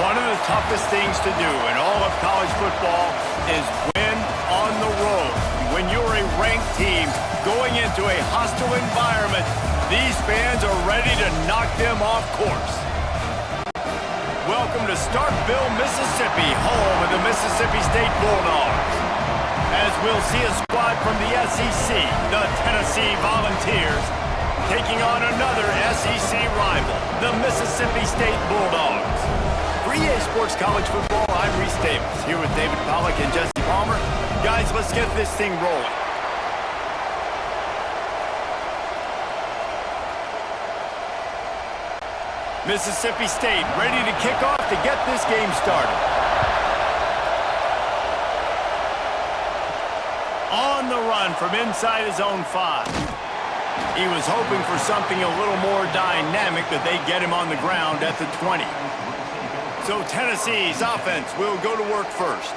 One of the toughest things to do in all of college football is win on the road. When you're a ranked team going into a hostile environment, these fans are ready to knock them off course. Welcome to Starkville, Mississippi, home of the Mississippi State Bulldogs. As we'll see a squad from the SEC, the Tennessee Volunteers, taking on another SEC rival, the Mississippi State Bulldogs. For EA Sports College Football, I'm Reese Davis, here with David Pollack and Jesse Palmer. Guys, let's get this thing rolling. Mississippi State ready to kick off to get this game started. On the run from inside his own 5. He was hoping for something a little more dynamic, that they'd get him on the ground at the 20. So Tennessee's offense will go to work first.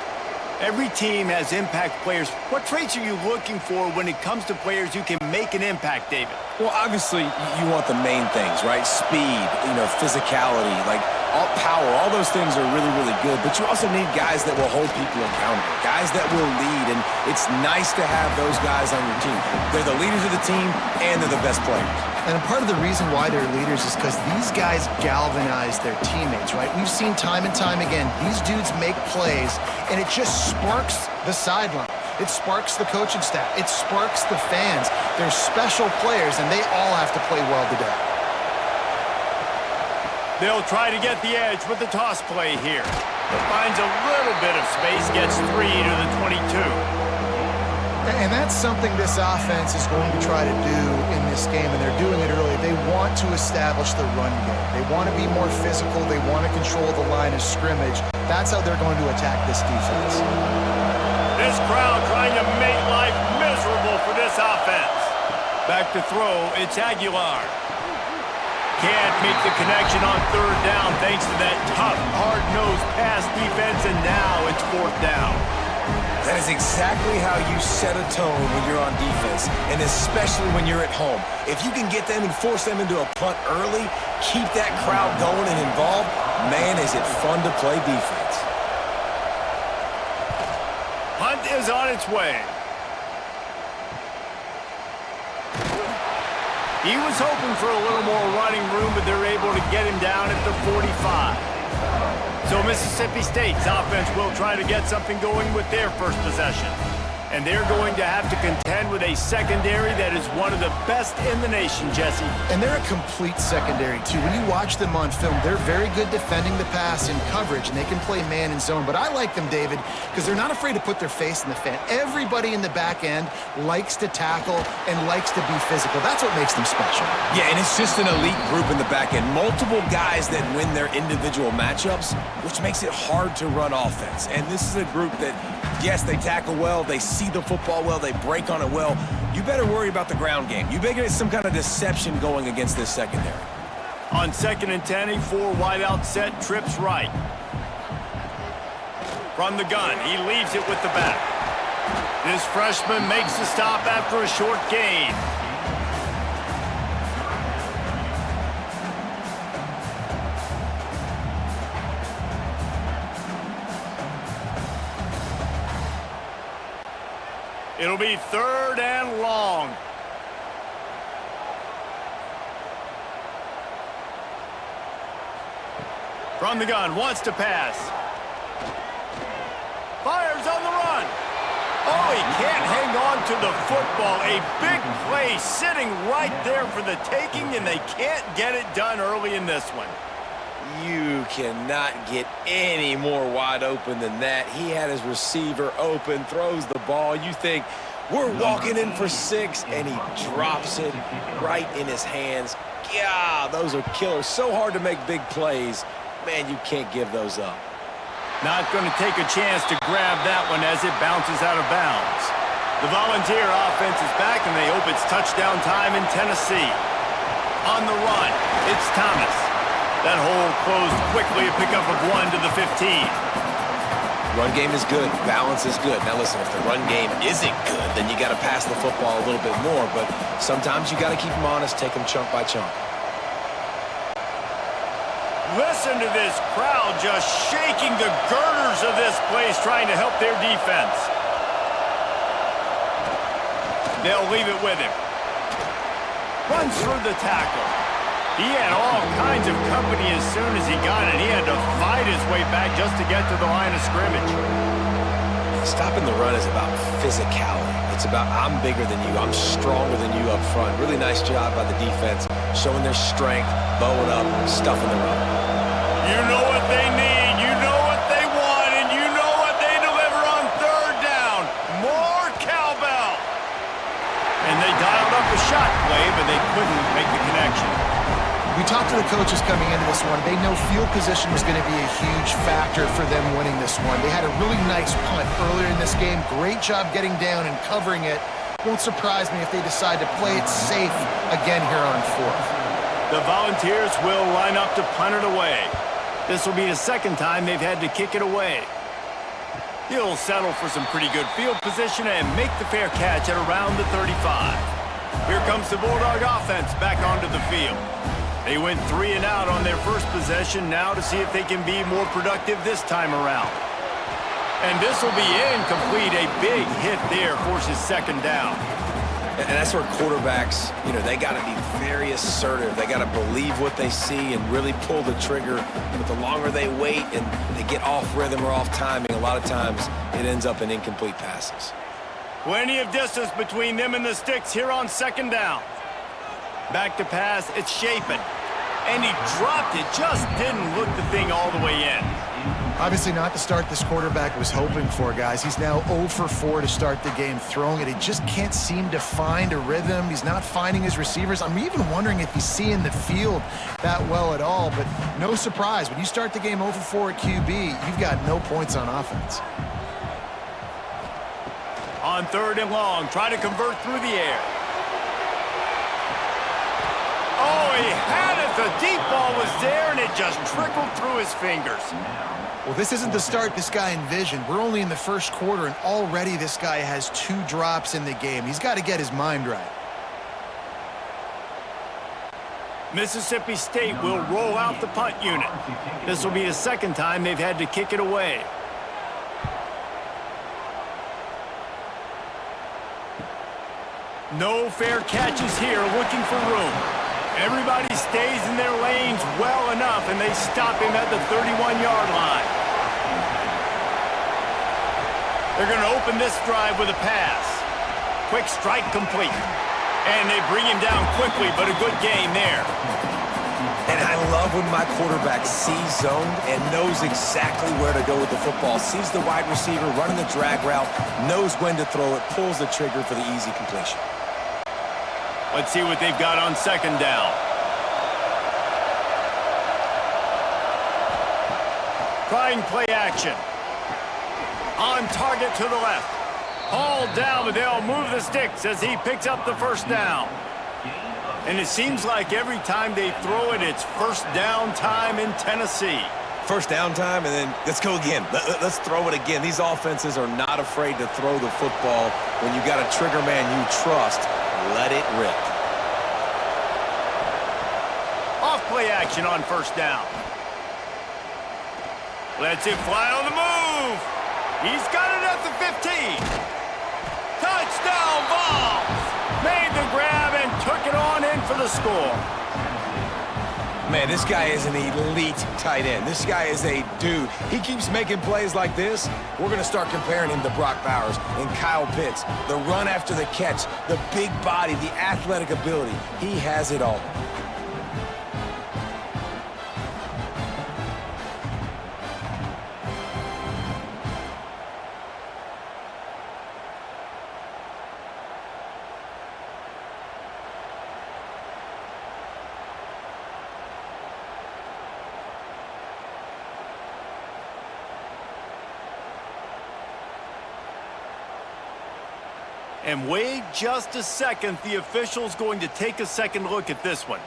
Every team has impact players. What traits are you looking for when it comes to players who can make an impact, David? Well, obviously, you want the main things, right? Speed, physicality, all power. All those things are really, really good. But you also need guys that will hold people accountable, guys that will lead. And it's nice to have those guys on your team. They're the leaders of the team, and they're the best players. And part of the reason why they're leaders is because these guys galvanize their teammates, right? We've seen time and time again, these dudes make plays, and it just sparks the sideline. It sparks the coaching staff. It sparks the fans. They're special players, and they all have to play well today. They'll try to get the edge with the toss play here. Finds a little bit of space, gets 3 to the 22. And that's something this offense is going to try to do in this game, and they're doing it early. They want to establish the run game. They want to be more physical. They want to control the line of scrimmage. That's how they're going to attack this defense. This crowd trying to make life miserable for this offense. Back to throw, it's Aguilar. Can't make the connection on 3rd down thanks to that tough, hard-nosed pass defense, and now it's 4th down. That is exactly how you set a tone when you're on defense, and especially when you're at home. If you can get them and force them into a punt early, keep that crowd going and involved, man, is it fun to play defense. Punt is on its way. He was hoping for a little more running room, but they're able to get him down at the 45. So Mississippi State's offense will try to get something going with their first possession. And they're going to have to contend with a secondary that is one of the best in the nation, Jesse. And they're a complete secondary, too. When you watch them on film, they're very good defending the pass in coverage, and they can play man and zone. But I like them, David, because they're not afraid to put their face in the fan. Everybody in the back end likes to tackle and likes to be physical. That's what makes them special. Yeah, and it's just an elite group in the back end. Multiple guys that win their individual matchups, which makes it hard to run offense. And this is a group that, yes, they tackle well, they see the football well, they break on it well. You better worry about the ground game. You better get some kind of deception going against this secondary. On 2nd and 10, a 4 wide out set, trips right. From the gun, he leaves it with the back. This freshman makes the stop after a short gain. It'll be 3rd and long. From the gun, wants to pass. Fires on the run. Oh, he can't hang on to the football. A big play sitting right there for the taking, and they can't get it done early in this one. You cannot get any more wide open than that. He had his receiver open, throws the ball. You think, we're walking in for 6, and he drops it right in his hands. Yeah, those are killers. So hard to make big plays. Man, you can't give those up. Not going to take a chance to grab that one as it bounces out of bounds. The Volunteer offense is back, and they hope it's touchdown time in Tennessee. On the run, it's Thomas. That hole closed quickly, a pickup of 1 to the 15. Run game is good. Balance is good. Now listen, if the run game isn't good, then you got to pass the football a little bit more. But sometimes you got to keep them honest, take them chunk by chunk. Listen to this crowd just shaking the girders of this place trying to help their defense. They'll leave it with him. Runs through the tackle. He had all kinds of company as soon as he got it. He had to fight his way back just to get to the line of scrimmage. Stopping the run is about physicality. It's about I'm bigger than you. I'm stronger than you up front. Really nice job by the defense, showing their strength, bowing up, stuffing the run. You know what they need. You know what they want. And you know what they deliver on third down. More cowbell. And they dialed up a shot play, but they couldn't make the connection. We talked to the coaches coming into this one. They know field position was going to be a huge factor for them winning this one. They had a really nice punt earlier in this game. Great job getting down and covering it. Won't surprise me if they decide to play it safe again here on fourth. The Volunteers will line up to punt it away. This will be the second time they've had to kick it away. He'll settle for some pretty good field position and make the fair catch at around the 35. Here comes the Bulldog offense back onto the field. They went 3 and out on their first possession, now to see if they can be more productive this time around. And this will be incomplete. A big hit there forces second down. And that's where quarterbacks, they got to be very assertive. They got to believe what they see and really pull the trigger. But the longer they wait and they get off rhythm or off timing, a lot of times it ends up in incomplete passes. Plenty of distance between them and the sticks here on second down. Back to pass, it's Shapen. And he dropped it, just didn't look the thing all the way in. Obviously not the start this quarterback was hoping for, guys. He's now 0 for 4 to start the game throwing it. He just can't seem to find a rhythm. He's not finding his receivers. I'm even wondering if he's seeing the field that well at all. But no surprise, when you start the game 0 for 4 at QB, you've got no points on offense. On third and long, try to convert through the air. Oh, he had it. The deep ball was there, and it just trickled through his fingers. Well, this isn't the start this guy envisioned. We're only in the first quarter, and already this guy has 2 drops in the game. He's got to get his mind right. Mississippi State will roll out the punt unit. This will be the second time they've had to kick it away. No fair catches here, looking for room. Everybody stays in their lanes well enough, and they stop him at the 31-yard line. They're going to open this drive with a pass. Quick strike complete. And they bring him down quickly, but a good gain there. And I love when my quarterback sees zoned and knows exactly where to go with the football. Sees the wide receiver running the drag route, knows when to throw it, pulls the trigger for the easy completion. Let's see what they've got on second down. Trying play action. On target to the left. Hauled down, but they'll move the sticks as he picks up the first down. And it seems like every time they throw it, it's first down time in Tennessee. First down time, and then let's go again. Let's throw it again. These offenses are not afraid to throw the football. When you got a trigger man you trust, let it rip. Off play action on first down. Lets it fly on the move. He's got it at the 15. Touchdown, Vols. Made the grab and took it on in for the score. Man, this guy is an elite tight end. This guy is a dude. He keeps making plays like this. We're going to start comparing him to Brock Bowers and Kyle Pitts. The run after the catch, the big body, the athletic ability. He has it all. And wait just a second. The official's going to take a second look at this one.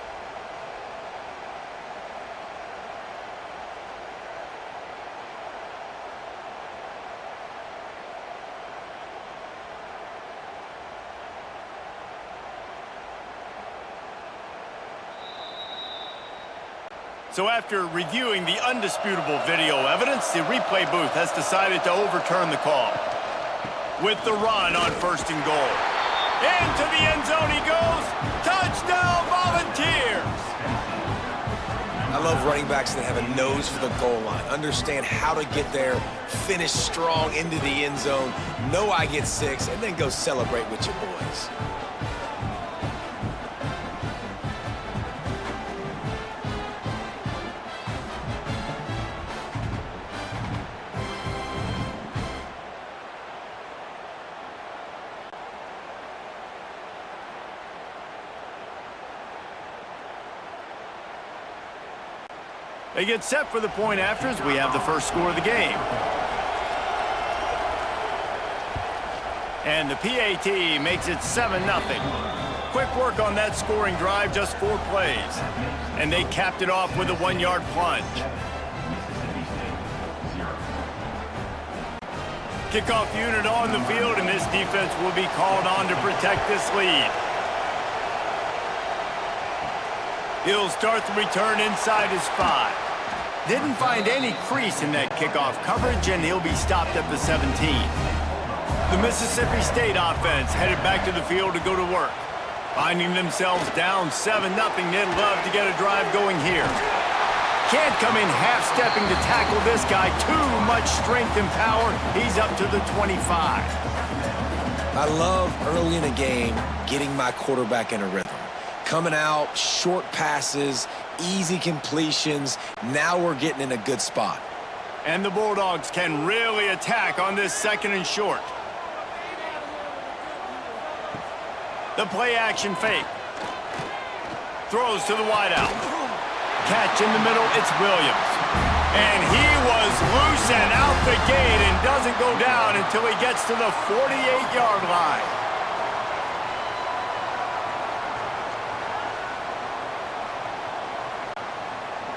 So after reviewing the undisputable video evidence, the replay booth has decided to overturn the call. With the run on 1st and goal. Into the end zone he goes. Touchdown, Volunteers! I love running backs that have a nose for the goal line, understand how to get there, finish strong into the end zone, know I get 6, and then go celebrate with your boys. They get set for the point after as we have the first score of the game. And the PAT makes it 7-0. Quick work on that scoring drive, just 4 plays. And they capped it off with a 1-yard plunge. Kickoff unit on the field, and this defense will be called on to protect this lead. He'll start the return inside his 5. Didn't find any crease in that kickoff coverage, and he'll be stopped at the 17. The Mississippi State offense headed back to the field to go to work. Finding themselves down 7-0, they'd love to get a drive going here. Can't come in half-stepping to tackle this guy. Too much strength and power. He's up to the 25. I love early in a game getting my quarterback in a rhythm. Coming out, short passes, easy completions. Now we're getting in a good spot. And the Bulldogs can really attack on this 2nd and short. The play action fake. Throws to the wideout. Catch in the middle, it's Williams. And he was loose and out the gate and doesn't go down until he gets to the 48-yard line.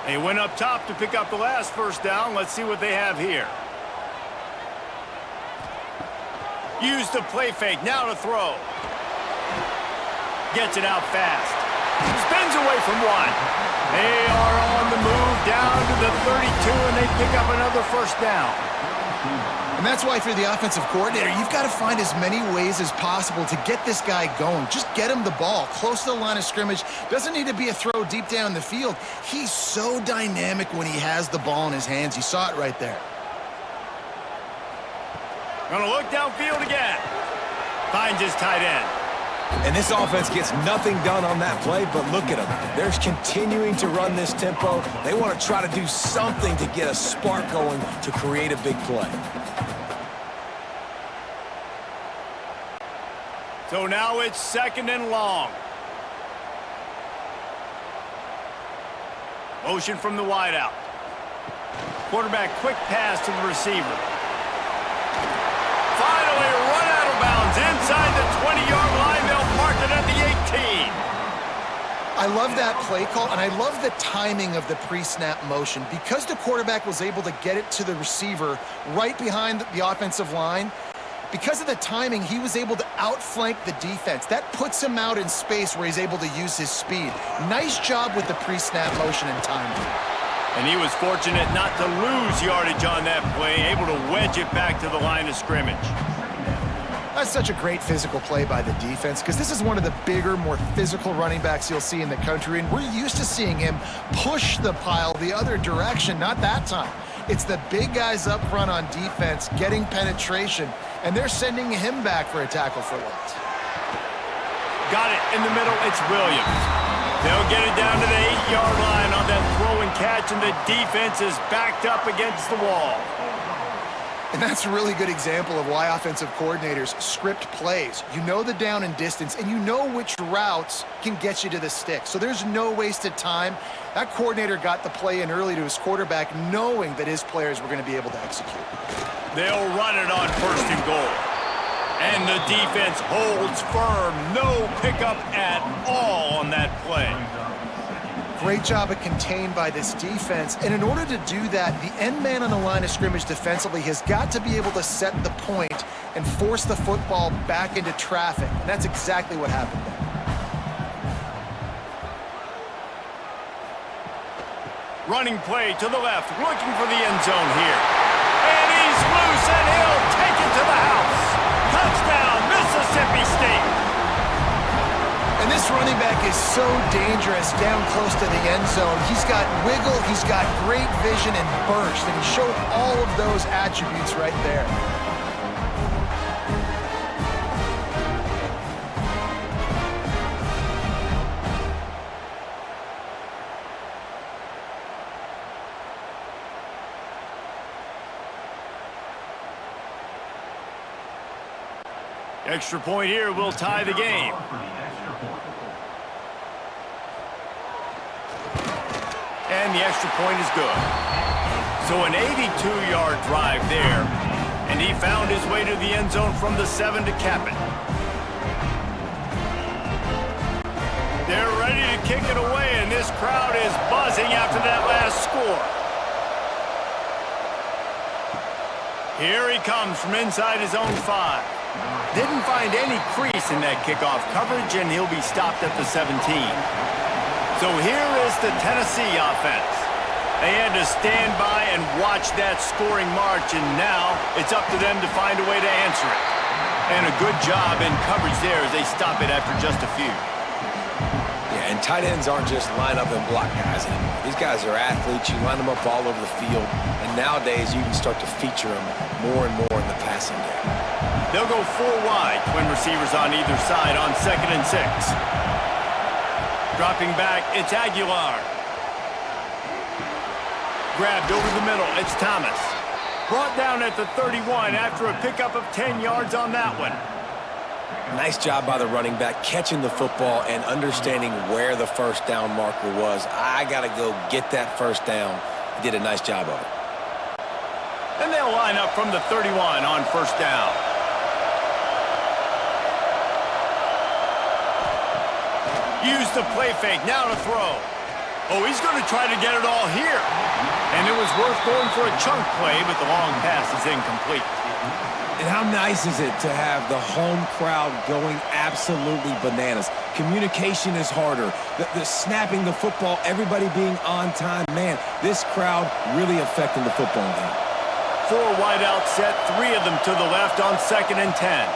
They went up top to pick up the last first down. Let's see what they have here. Used the play fake, now to throw. Gets it out fast. Spins away from 1. They are on the move down to the 32, and they pick up another first down. And that's why, if you're the offensive coordinator, you've got to find as many ways as possible to get this guy going. Just get him the ball close to the line of scrimmage. Doesn't need to be a throw deep down the field. He's so dynamic when he has the ball in his hands. You saw it right there. Gonna look downfield again. Finds his tight end. And this offense gets nothing done on that play, but look at them. They're continuing to run this tempo. They want to try to do something to get a spark going to create a big play. So now it's 2nd and long. Motion from the wideout. Quarterback quick pass to the receiver. Finally run out of bounds inside the 20-yard line. They'll mark it at the 18. I love that play call, and I love the timing of the pre-snap motion. Because the quarterback was able to get it to the receiver right behind the offensive line, because of the timing, he was able to outflank the defense. That puts him out in space where he's able to use his speed. Nice job with the pre-snap motion and timing. And he was fortunate not to lose yardage on that play, able to wedge it back to the line of scrimmage. That's such a great physical play by the defense, because this is one of the bigger, more physical running backs you'll see in the country, and we're used to seeing him push the pile the other direction. Not that time. It's the big guys up front on defense getting penetration, and they're sending him back for a tackle for loss. Got it in the middle, it's Williams. They'll get it down to the 8-yard line on that throw and catch, and the defense is backed up against the wall. And that's a really good example of why offensive coordinators script plays. You know the down and distance, and you know which routes can get you to the stick. So there's no wasted time. That coordinator got the play in early to his quarterback, knowing that his players were going to be able to execute. They'll run it on 1st and goal. And the defense holds firm. No pickup at all on that play. Great job of contained by this defense. And in order to do that, the end man on the line of scrimmage defensively has got to be able to set the point and force the football back into traffic. And that's exactly what happened there. Running play to the left, looking for the end zone here. And he's loose, and he'll take it to the house. Touchdown, Mississippi State. And this running back is so dangerous down close to the end zone. He's got wiggle, he's got great vision and burst, and he showed all of those attributes right there. Extra point here will tie the game. And the extra point is good. So an 82-yard drive there, and he found his way to the end zone from the 7 to cap it. They're ready to kick it away, and this crowd is buzzing after that last score. Here he comes from inside his own 5. Didn't find any crease in that kickoff coverage, and he'll be stopped at the 17. So here is the Tennessee offense. They had to stand by and watch that scoring march, and now it's up to them to find a way to answer it. And a good job in coverage there as they stop it after just a few. Yeah, and tight ends aren't just line up and block guys anymore. These guys are athletes. You line them up all over the field, and nowadays you can start to feature them more and more in the passing game. They'll go 4 wide, twin receivers on either side on 2nd and 6. Dropping back, it's Aguilar. Grabbed over the middle, it's Thomas. Brought down at the 31 after a pickup of 10 yards on that one. Nice job by the running back, catching the football and understanding where the first down marker was. I got to go get that first down. He did a nice job of it. And they'll line up from the 31 on first down. Use the play fake, now to throw. Oh, he's going to try to get it all here. And it was worth going for a chunk play, but the long pass is incomplete. And how nice is it to have the home crowd going absolutely bananas? Communication is harder. The snapping the football, everybody being on time. Man, this crowd really affecting the football game. 4 wide out set, 3 of them to the left on 2nd and 10.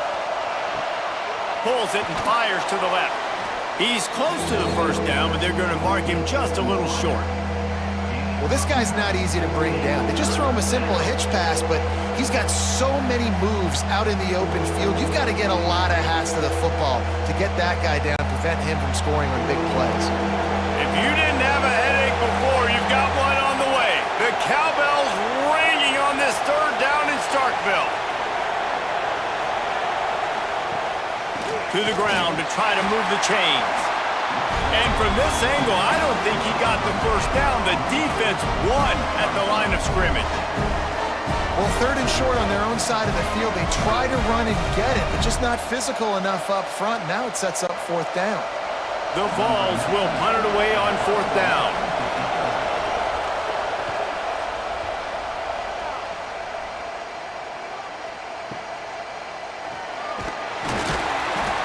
Pulls it and fires to the left. He's close to the first down, but they're going to mark him just a little short. Well, this guy's not easy to bring down. They just throw him a simple hitch pass, but he's got so many moves out in the open field. You've got to get a lot of hats to the football to get that guy down and prevent him from scoring on big plays. If you didn't have a headache before, you've got one on the way. The cowbell's ringing on this 3rd down in Starkville. To the ground to try to move the chains. And from this angle, I don't think he got the first down. The defense won at the line of scrimmage. Well, 3rd and short on their own side of the field. They try to run and get it, but just not physical enough up front. Now it sets up 4th down. The Vols will punt it away on 4th down.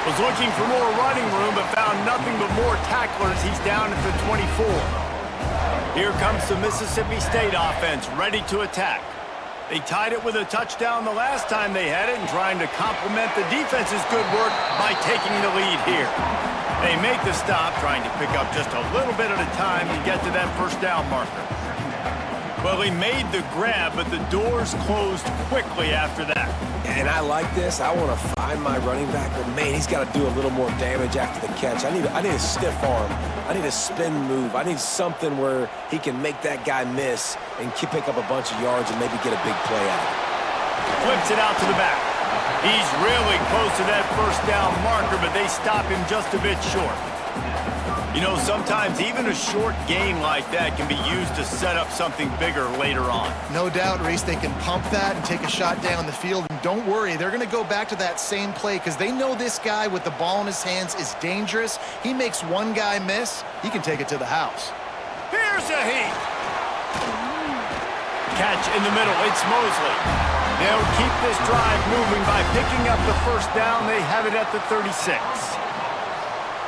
Was looking for more running room, but found nothing but more tacklers. He's down at the 24. Here comes the Mississippi State offense, ready to attack. They tied it with a touchdown the last time they had it and trying to complement the defense's good work by taking the lead here. They make the stop, trying to pick up just a little bit at a time to get to that first down marker. Well, he made the grab, but the doors closed quickly after that. And I like this. I want to find my running back, but man, he's got to do a little more damage after the catch. I need a stiff arm. I need a spin move. I need something where he can make that guy miss and pick up a bunch of yards and maybe get a big play out of it. Flips it out to the back. He's really close to that first down marker, but they stop him just a bit short. You know, sometimes even a short gain like that can be used to set up something bigger later on. No doubt, Reese, they can pump that and take a shot down the field. And don't worry, they're going to go back to that same play because they know this guy with the ball in his hands is dangerous. He makes one guy miss, he can take it to the house. Here's a heat. Catch in the middle, it's Mosley. They'll keep this drive moving by picking up the first down. They have it at the 36.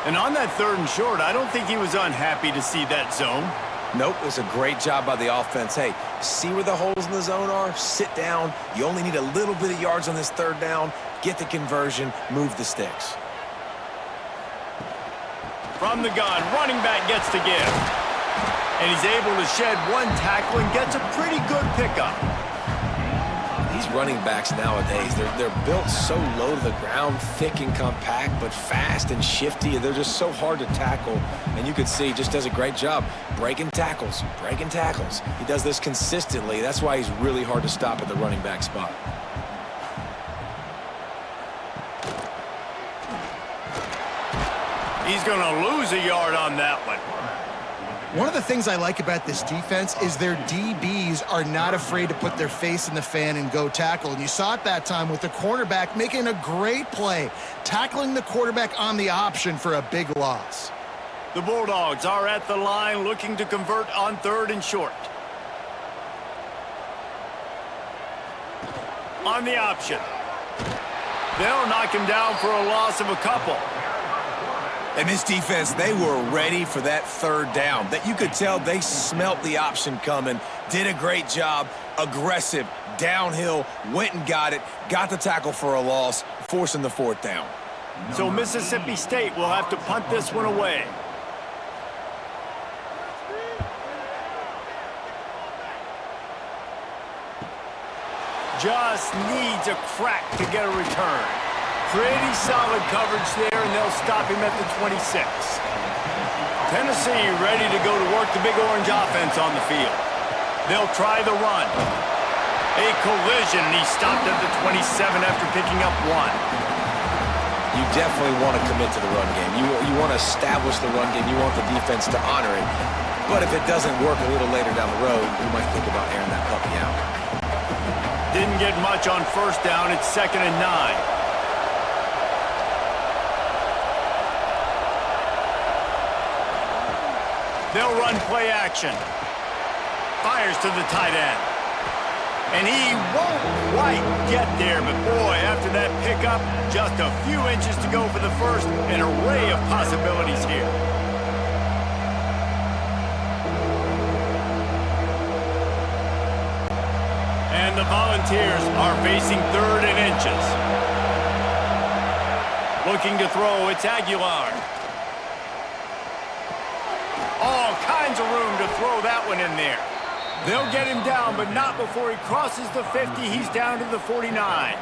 And on that 3rd and short, I don't think he was unhappy to see that zone. Nope, it was a great job by the offense. Hey, see where the holes in the zone are? Sit down. You only need a little bit of yards on this third down. Get the conversion, move the sticks. From the gun, running back gets to give. And he's able to shed one tackle and gets a pretty good pickup. These running backs nowadays, they're built so low to the ground, thick and compact, but fast and shifty. They're just so hard to tackle. And you can see he just does a great job breaking tackles, breaking tackles. He does this consistently. That's why he's really hard to stop at the running back spot. He's going to lose a yard on that one. One of the things I like about this defense is their DBs are not afraid to put their face in the fan and go tackle. And you saw it that time with the cornerback making a great play, tackling the quarterback on the option for a big loss. The Bulldogs are at the line looking to convert on 3rd and short. On the option. They'll knock him down for a loss of a couple. And this defense, they were ready for that 3rd down. That you could tell they smelt the option coming, did a great job, aggressive, downhill, went and got it, got the tackle for a loss, forcing the 4th down. So Mississippi State will have to punt this one away. Just needs a crack to get a return. Pretty solid coverage there, and they'll stop him at the 26. Tennessee ready to go to work the Big Orange offense on the field. They'll try the run. A collision, and he stopped at the 27 after picking up 1. You definitely want to commit to the run game. You want to establish the run game. You want the defense to honor it. But if it doesn't work a little later down the road, you might think about airing that puppy out. Didn't get much on 1st down. It's 2nd and 9. They'll run play action. Fires to the tight end. And he won't quite get there, but boy, after that pickup, just a few inches to go for the first. An array of possibilities here. And the Volunteers are facing 3rd and inches. Looking to throw, it's Aguilar. All kinds of room to throw that one in there. They'll get him down, but not before he crosses the 50. He's down to the 49.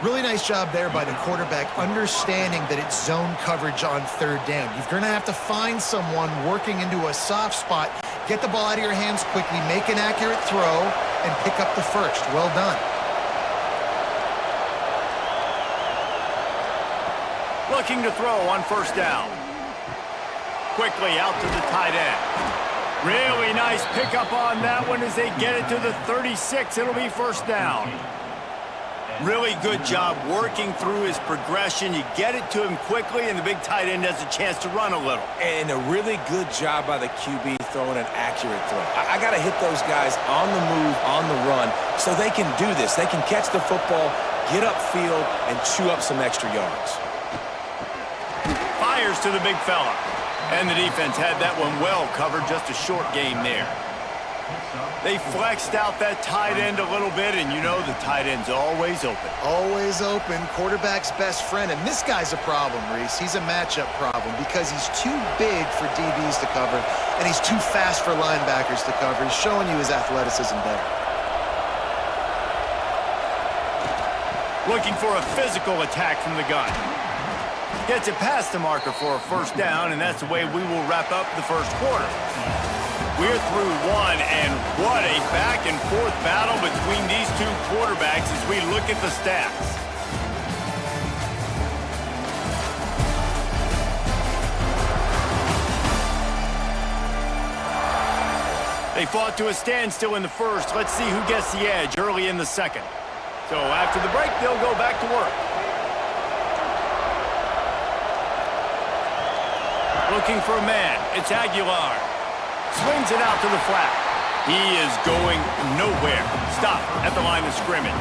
Really nice job there by the quarterback, understanding that it's zone coverage on 3rd down. You're going to have to find someone working into a soft spot, get the ball out of your hands quickly, make an accurate throw, and pick up the first. Well done. Looking to throw on 1st down. Quickly out to the tight end. Really nice pickup on that one as they get it to the 36. It'll be 1st down. Really good job working through his progression. You get it to him quickly, and the big tight end has a chance to run a little. And a really good job by the QB throwing an accurate throw. I got to hit those guys on the move, on the run, so they can do this. They can catch the football, get upfield, and chew up some extra yards. Fires to the big fella. And the defense had that one well covered, just a short game there. They flexed out that tight end a little bit, and you know the tight end's always open. Always open, quarterback's best friend. And this guy's a problem, Reese. He's a matchup problem because he's too big for DBs to cover, and he's too fast for linebackers to cover. He's showing you his athleticism there. Looking for a physical attack from the gun. Gets it past the marker for a 1st down, and that's the way we will wrap up the 1st quarter. We're through 1, and what a back-and-forth battle between these two quarterbacks as we look at the stats. They fought to a standstill in the 1st. Let's see who gets the edge early in the 2nd. So after the break, they'll go back to work. Looking for a man. It's Aguilar. Swings it out to the flat. He is going nowhere. Stop at the line of scrimmage.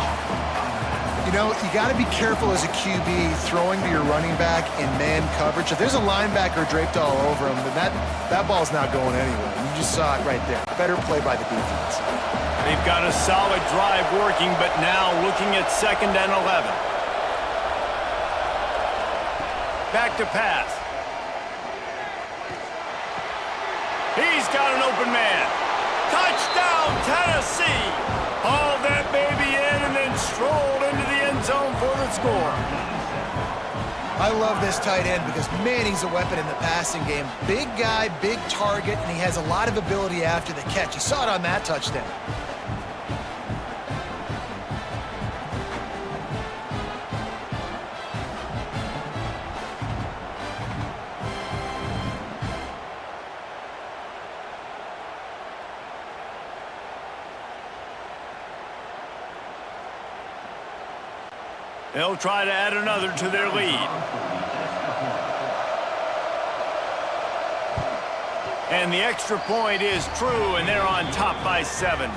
You know, you got to be careful as a QB throwing to your running back in man coverage. If there's a linebacker draped all over him, then that ball's not going anywhere. You just saw it right there. Better play by the defense. They've got a solid drive working, but now looking at 2nd and 11. Back to pass. He's got an open man. Touchdown, Tennessee! Hauled that baby in and then strolled into the end zone for the score. I love this tight end because, man, he's a weapon in the passing game. Big guy, big target, and he has a lot of ability after the catch. You saw it on that touchdown. They'll try to add another to their lead. And the extra point is true, and they're on top by 7.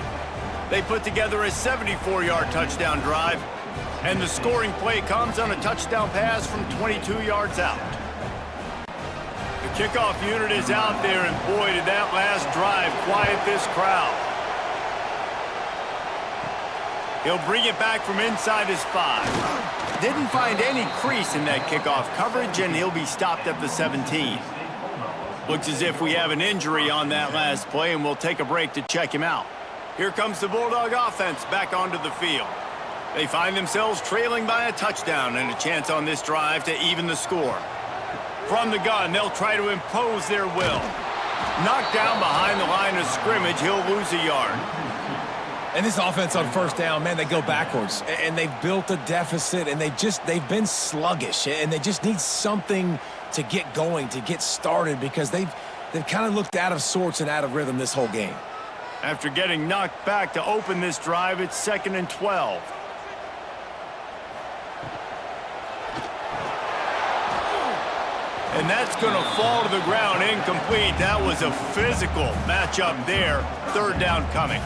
They put together a 74-yard touchdown drive, and the scoring play comes on a touchdown pass from 22 yards out. The kickoff unit is out there, and boy, did that last drive quiet this crowd. He'll bring it back from inside his 5. Didn't find any crease in that kickoff coverage, and he'll be stopped at the 17. Looks as if we have an injury on that last play, and we'll take a break to check him out. Here comes the Bulldog offense back onto the field. They find themselves trailing by a touchdown and a chance on this drive to even the score. From the gun, they'll try to impose their will. Knocked down behind the line of scrimmage, he'll lose a yard. And this offense on 1st down, man, they go backwards. And they've built a deficit, and they've been sluggish. And they just need something to get going, to get started, because they've kind of looked out of sorts and out of rhythm this whole game. After getting knocked back to open this drive, it's 2nd and 12. And that's going to fall to the ground incomplete. That was a physical matchup there. 3rd down coming.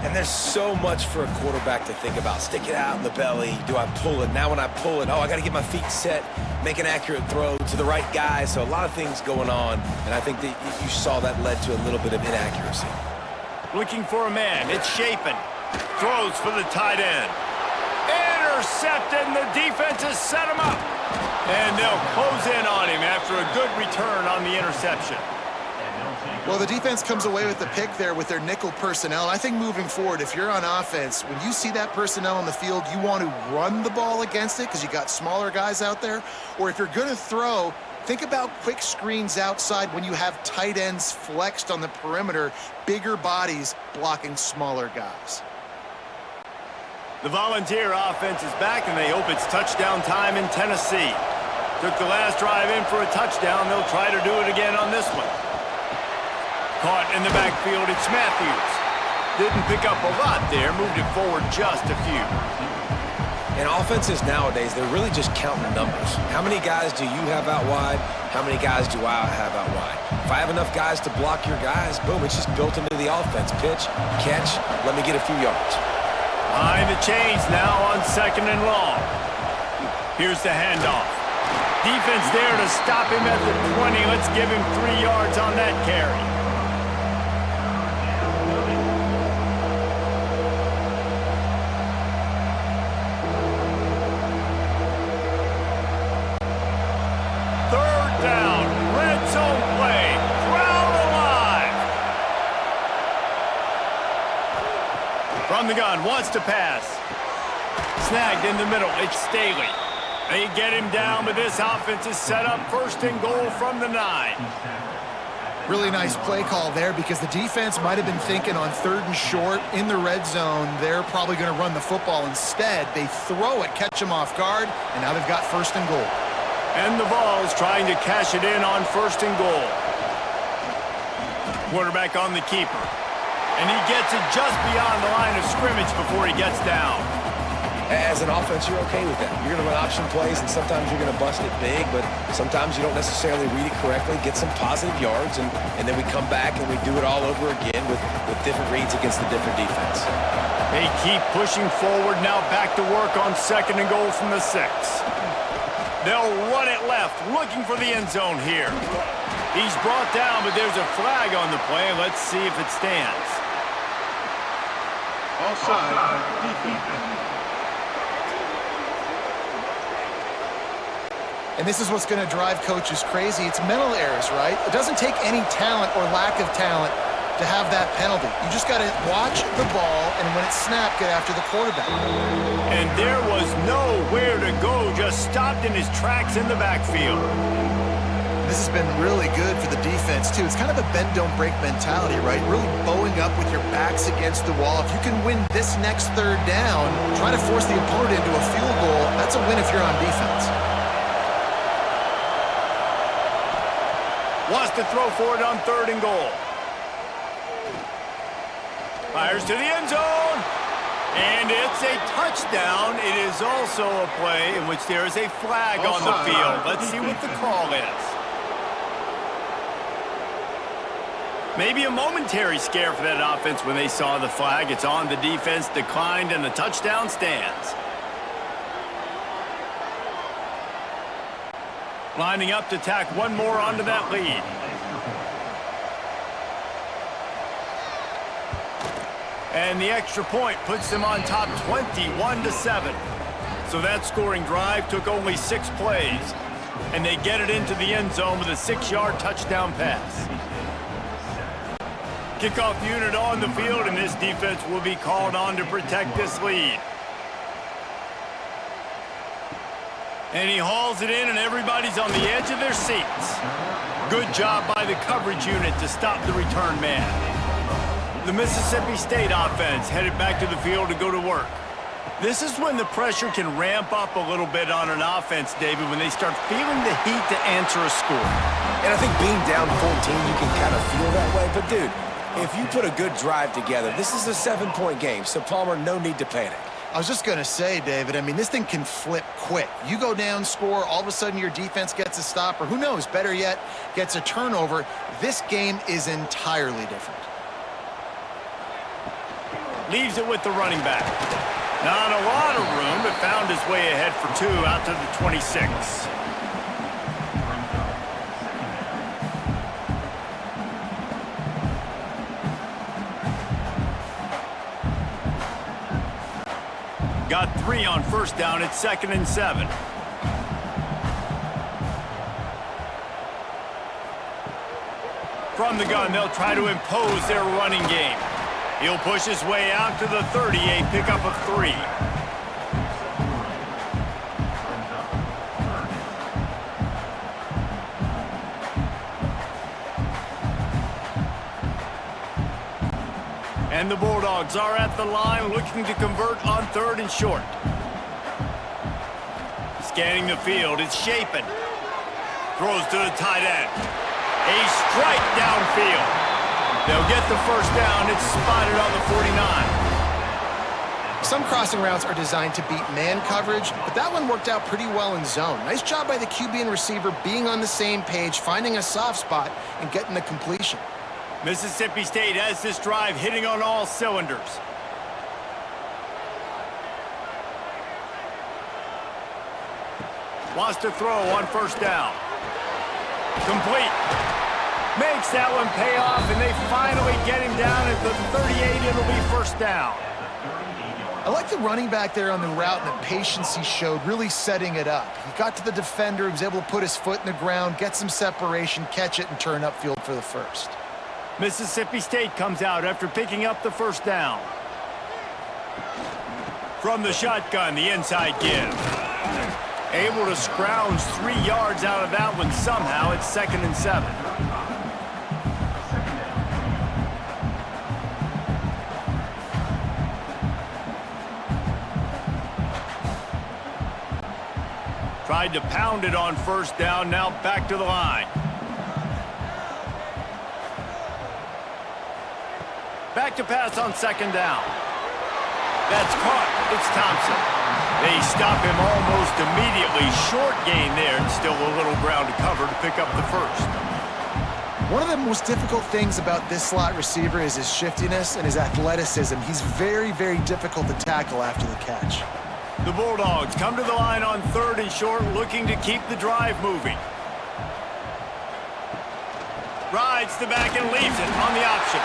And there's so much for a quarterback to think about. Stick it out in the belly. Do I pull it? Now when I pull it, I got to get my feet set, make an accurate throw to the right guy. So a lot of things going on, and I think that you saw that led to a little bit of inaccuracy. Looking for a man. It's Shapen. Throws for the tight end. Intercepted, and the defense has set him up. And they'll close in on him after a good return on the interception. Well, the defense comes away with the pick there with their nickel personnel. I think moving forward, if you're on offense, when you see that personnel on the field, you want to run the ball against it because you got smaller guys out there. Or if you're going to throw, think about quick screens outside when you have tight ends flexed on the perimeter, bigger bodies blocking smaller guys. The Volunteer offense is back, and they hope it's touchdown time in Tennessee. Took the last drive in for a touchdown. They'll try to do it again on this one. Caught in the backfield, it's Matthews. Didn't pick up a lot there, moved it forward just a few. And offenses nowadays, they're really just counting numbers. How many guys do you have out wide? How many guys do I have out wide? If I have enough guys to block your guys, boom, it's just built into the offense. Pitch, catch, let me get a few yards. Behind the chains now on 2nd and long. Here's the handoff. Defense there to stop him at the 20. Let's give him 3 yards on that carry. From the gun, wants to pass. Snagged in the middle, it's Staley. They get him down, but this offense is set up 1st and goal from the 9. Really nice play call there because the defense might have been thinking on 3rd and short in the red zone, they're probably going to run the football. Instead, they throw it, catch them off guard, and now they've got 1st and goal. And the Vols trying to cash it in on 1st and goal. Quarterback on the keeper. And he gets it just beyond the line of scrimmage before he gets down. As an offense, you're okay with that. You're going to run option plays, and sometimes you're going to bust it big, but sometimes you don't necessarily read it correctly, get some positive yards, and then we come back and we do it all over again with different reads against the different defense. They keep pushing forward, now back to work on 2nd and goal from the 6. They'll run it left, looking for the end zone here. He's brought down, but there's a flag on the play. Let's see if it stands. Offside, defense. And this is what's going to drive coaches crazy. It's mental errors, right? It doesn't take any talent or lack of talent to have that penalty. You just got to watch the ball, and when it's snapped, get after the quarterback. And there was nowhere to go, just stopped in his tracks in the backfield. This has been really good for the defense, too. It's kind of a bend-don't-break mentality, right? Really bowing up with your backs against the wall. If you can win this next 3rd down, try to force the opponent into a field goal, that's a win if you're on defense. Wants to throw for it on 3rd and goal. Fires to the end zone. And it's a touchdown. It is also a play in which there is a flag on the field. Let's see what the call is. Maybe a momentary scare for that offense when they saw the flag. It's on, the defense declined, and the touchdown stands. Lining up to tack one more onto that lead. And the extra point puts them on top 21-7. So that scoring drive took only 6 plays. And they get it into the end zone with a 6-yard touchdown pass. Kickoff unit on the field, and this defense will be called on to protect this lead. And he hauls it in, and everybody's on the edge of their seats. Good job by the coverage unit to stop the return man. The Mississippi State offense headed back to the field to go to work. This is when the pressure can ramp up a little bit on an offense, David, when they start feeling the heat to answer a score. And I think being down 14, you can kind of feel that way. But, dude, if you put a good drive together, this is a 7-point game, so Palmer, no need to panic. I was just going to say, David, I mean, this thing can flip quick. You go down, score, all of a sudden your defense gets a stop, or who knows, better yet, gets a turnover. This game is entirely different. Leaves it with the running back. Not a lot of room, but found his way ahead for 2 out to the 26. Got 3 on 1st down at 2nd and 7. From the gun, they'll try to impose their running game. He'll push his way out to the 30, a pickup of 3. And the Bulldogs are at the line looking to convert on 3rd and short. Scanning the field, it's Shapen. Throws to the tight end. A strike downfield. They'll get the 1st down. It's spotted on the 49. Some crossing routes are designed to beat man coverage, but that one worked out pretty well in zone. Nice job by the QB and receiver being on the same page, finding a soft spot, and getting the completion. Mississippi State has this drive hitting on all cylinders. Wants to throw on 1st down. Complete. Makes that one pay off, and they finally get him down at the 38. It'll be 1st down. I like the running back there on the route and the patience he showed, really setting it up. He got to the defender, he was able to put his foot in the ground, get some separation, catch it, and turn upfield for the 1st. Mississippi State comes out after picking up the 1st down. From the shotgun, the inside give. Able to scrounge 3 yards out of that one somehow. It's 2nd and 7. Tried to pound it on 1st down, now back to the line. Back to pass on 2nd down. That's caught. It's Thompson. They stop him almost immediately. Short gain there, and still a little ground to cover to pick up the 1st. One of the most difficult things about this slot receiver is his shiftiness and his athleticism. He's very, very difficult to tackle after the catch. The Bulldogs come to the line on 3rd and short, looking to keep the drive moving. Rides the back and leaves it on the option.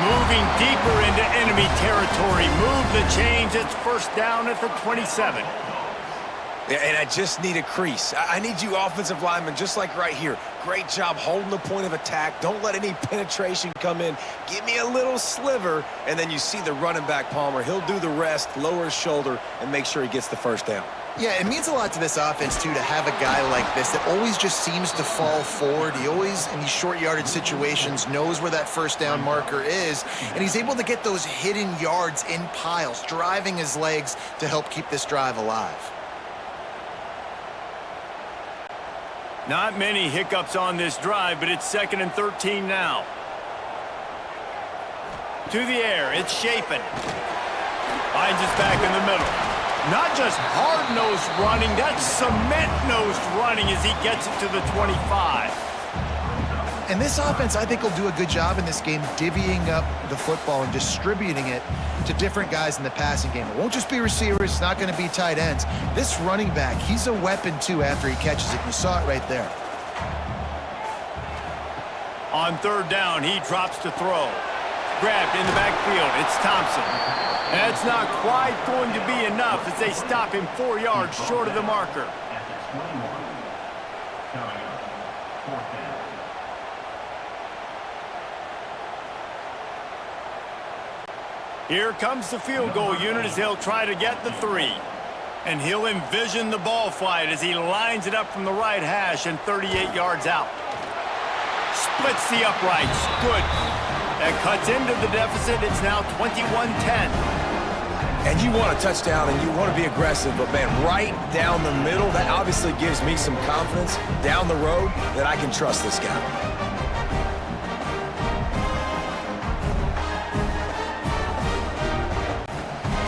Moving deeper into enemy territory. Move the change. It's first down at the 27. Yeah, and I just need a crease. I need you offensive linemen, just like right here. Great job holding the point of attack. Don't let any penetration come in. Give me a little sliver, and then you see the running back, Palmer. He'll do the rest, lower his shoulder, and make sure he gets the first down. Yeah, it means a lot to this offense, too, to have a guy like this that always just seems to fall forward. He always, in these short yardage situations, knows where that first down marker is, and he's able to get those hidden yards in piles, driving his legs to help keep this drive alive. Not many hiccups on this drive, but it's 2nd and 13 now. To the air, it's Shapen. Finds his back in the middle. Not just hard-nosed running, that's cement-nosed running as he gets it to the 25. And this offense, I think, will do a good job in this game divvying up the football and distributing it to different guys in the passing game. It won't just be receivers. It's not going to be tight ends. This running back, he's a weapon, too, after he catches it. You saw it right there. On 3rd down, he drops to throw. Grabbed in the backfield. It's Thompson. That's not quite going to be enough as they stop him 4 yards short of the marker. Here comes the field goal unit as they'll try to get the 3. And he'll envision the ball flight as he lines it up from the right hash and 38 yards out. Splits the uprights. Good. That cuts into the deficit. It's now 21-10. And you want a touchdown and you want to be aggressive, but, man, right down the middle, that obviously gives me some confidence down the road that I can trust this guy.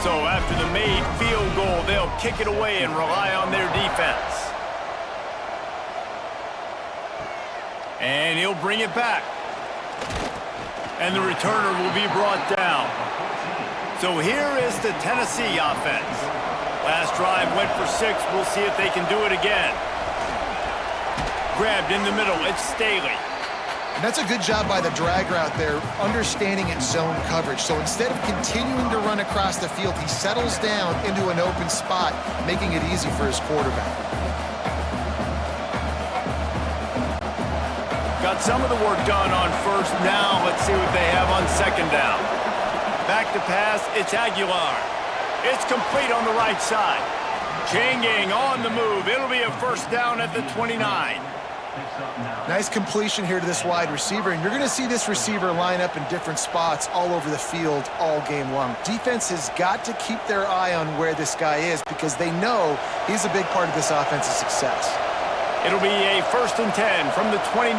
So after the made field goal, they'll kick it away and rely on their defense. And he'll bring it back. And the returner will be brought down. So here is the Tennessee offense. Last drive went for 6. We'll see if they can do it again. Grabbed in the middle. It's Staley. And that's a good job by the drag route there, understanding its zone coverage. So instead of continuing to run across the field, he settles down into an open spot, making it easy for his quarterback. Got some of the work done on 1st. Now let's see what they have on 2nd down. Back to pass, it's Aguilar. It's complete on the right side. Chain gang on the move. It'll be a first down at the 29. Nice completion here to this wide receiver, and you're going to see this receiver line up in different spots all over the field all game long. Defense has got to keep their eye on where this guy is because they know he's a big part of this offense's success. It'll be a 1st and 10 from the 29.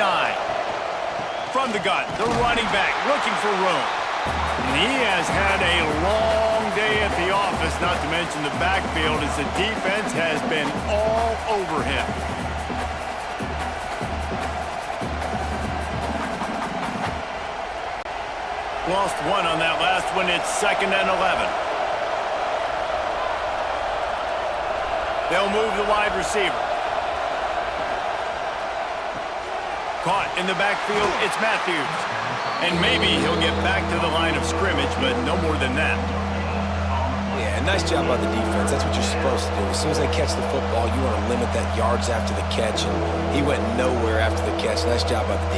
From the gun, the running back looking for room. And he has had a long day at the office, not to mention the backfield, as the defense has been all over him. Lost 1 on that last one. It's 2nd and 11. They'll move the wide receiver. Caught in the backfield, it's Matthews. And maybe he'll get back to the line of scrimmage, but no more than that. Yeah, nice job by the defense. That's what you're supposed to do. As soon as they catch the football, you want to limit that yards after the catch, and he went nowhere after the catch. Nice job by the D.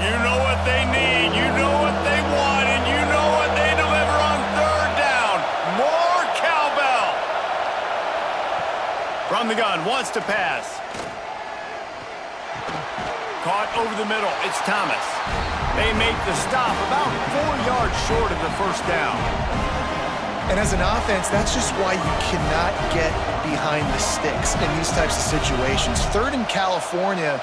You know what they need, you know what they want, and you know what they deliver on 3rd down. More cowbell. From the gun, wants to pass. Caught over the middle, it's Thomas. They make the stop about 4 yards short of the first down. And as an offense, that's just why you cannot get behind the sticks in these types of situations. 3rd in California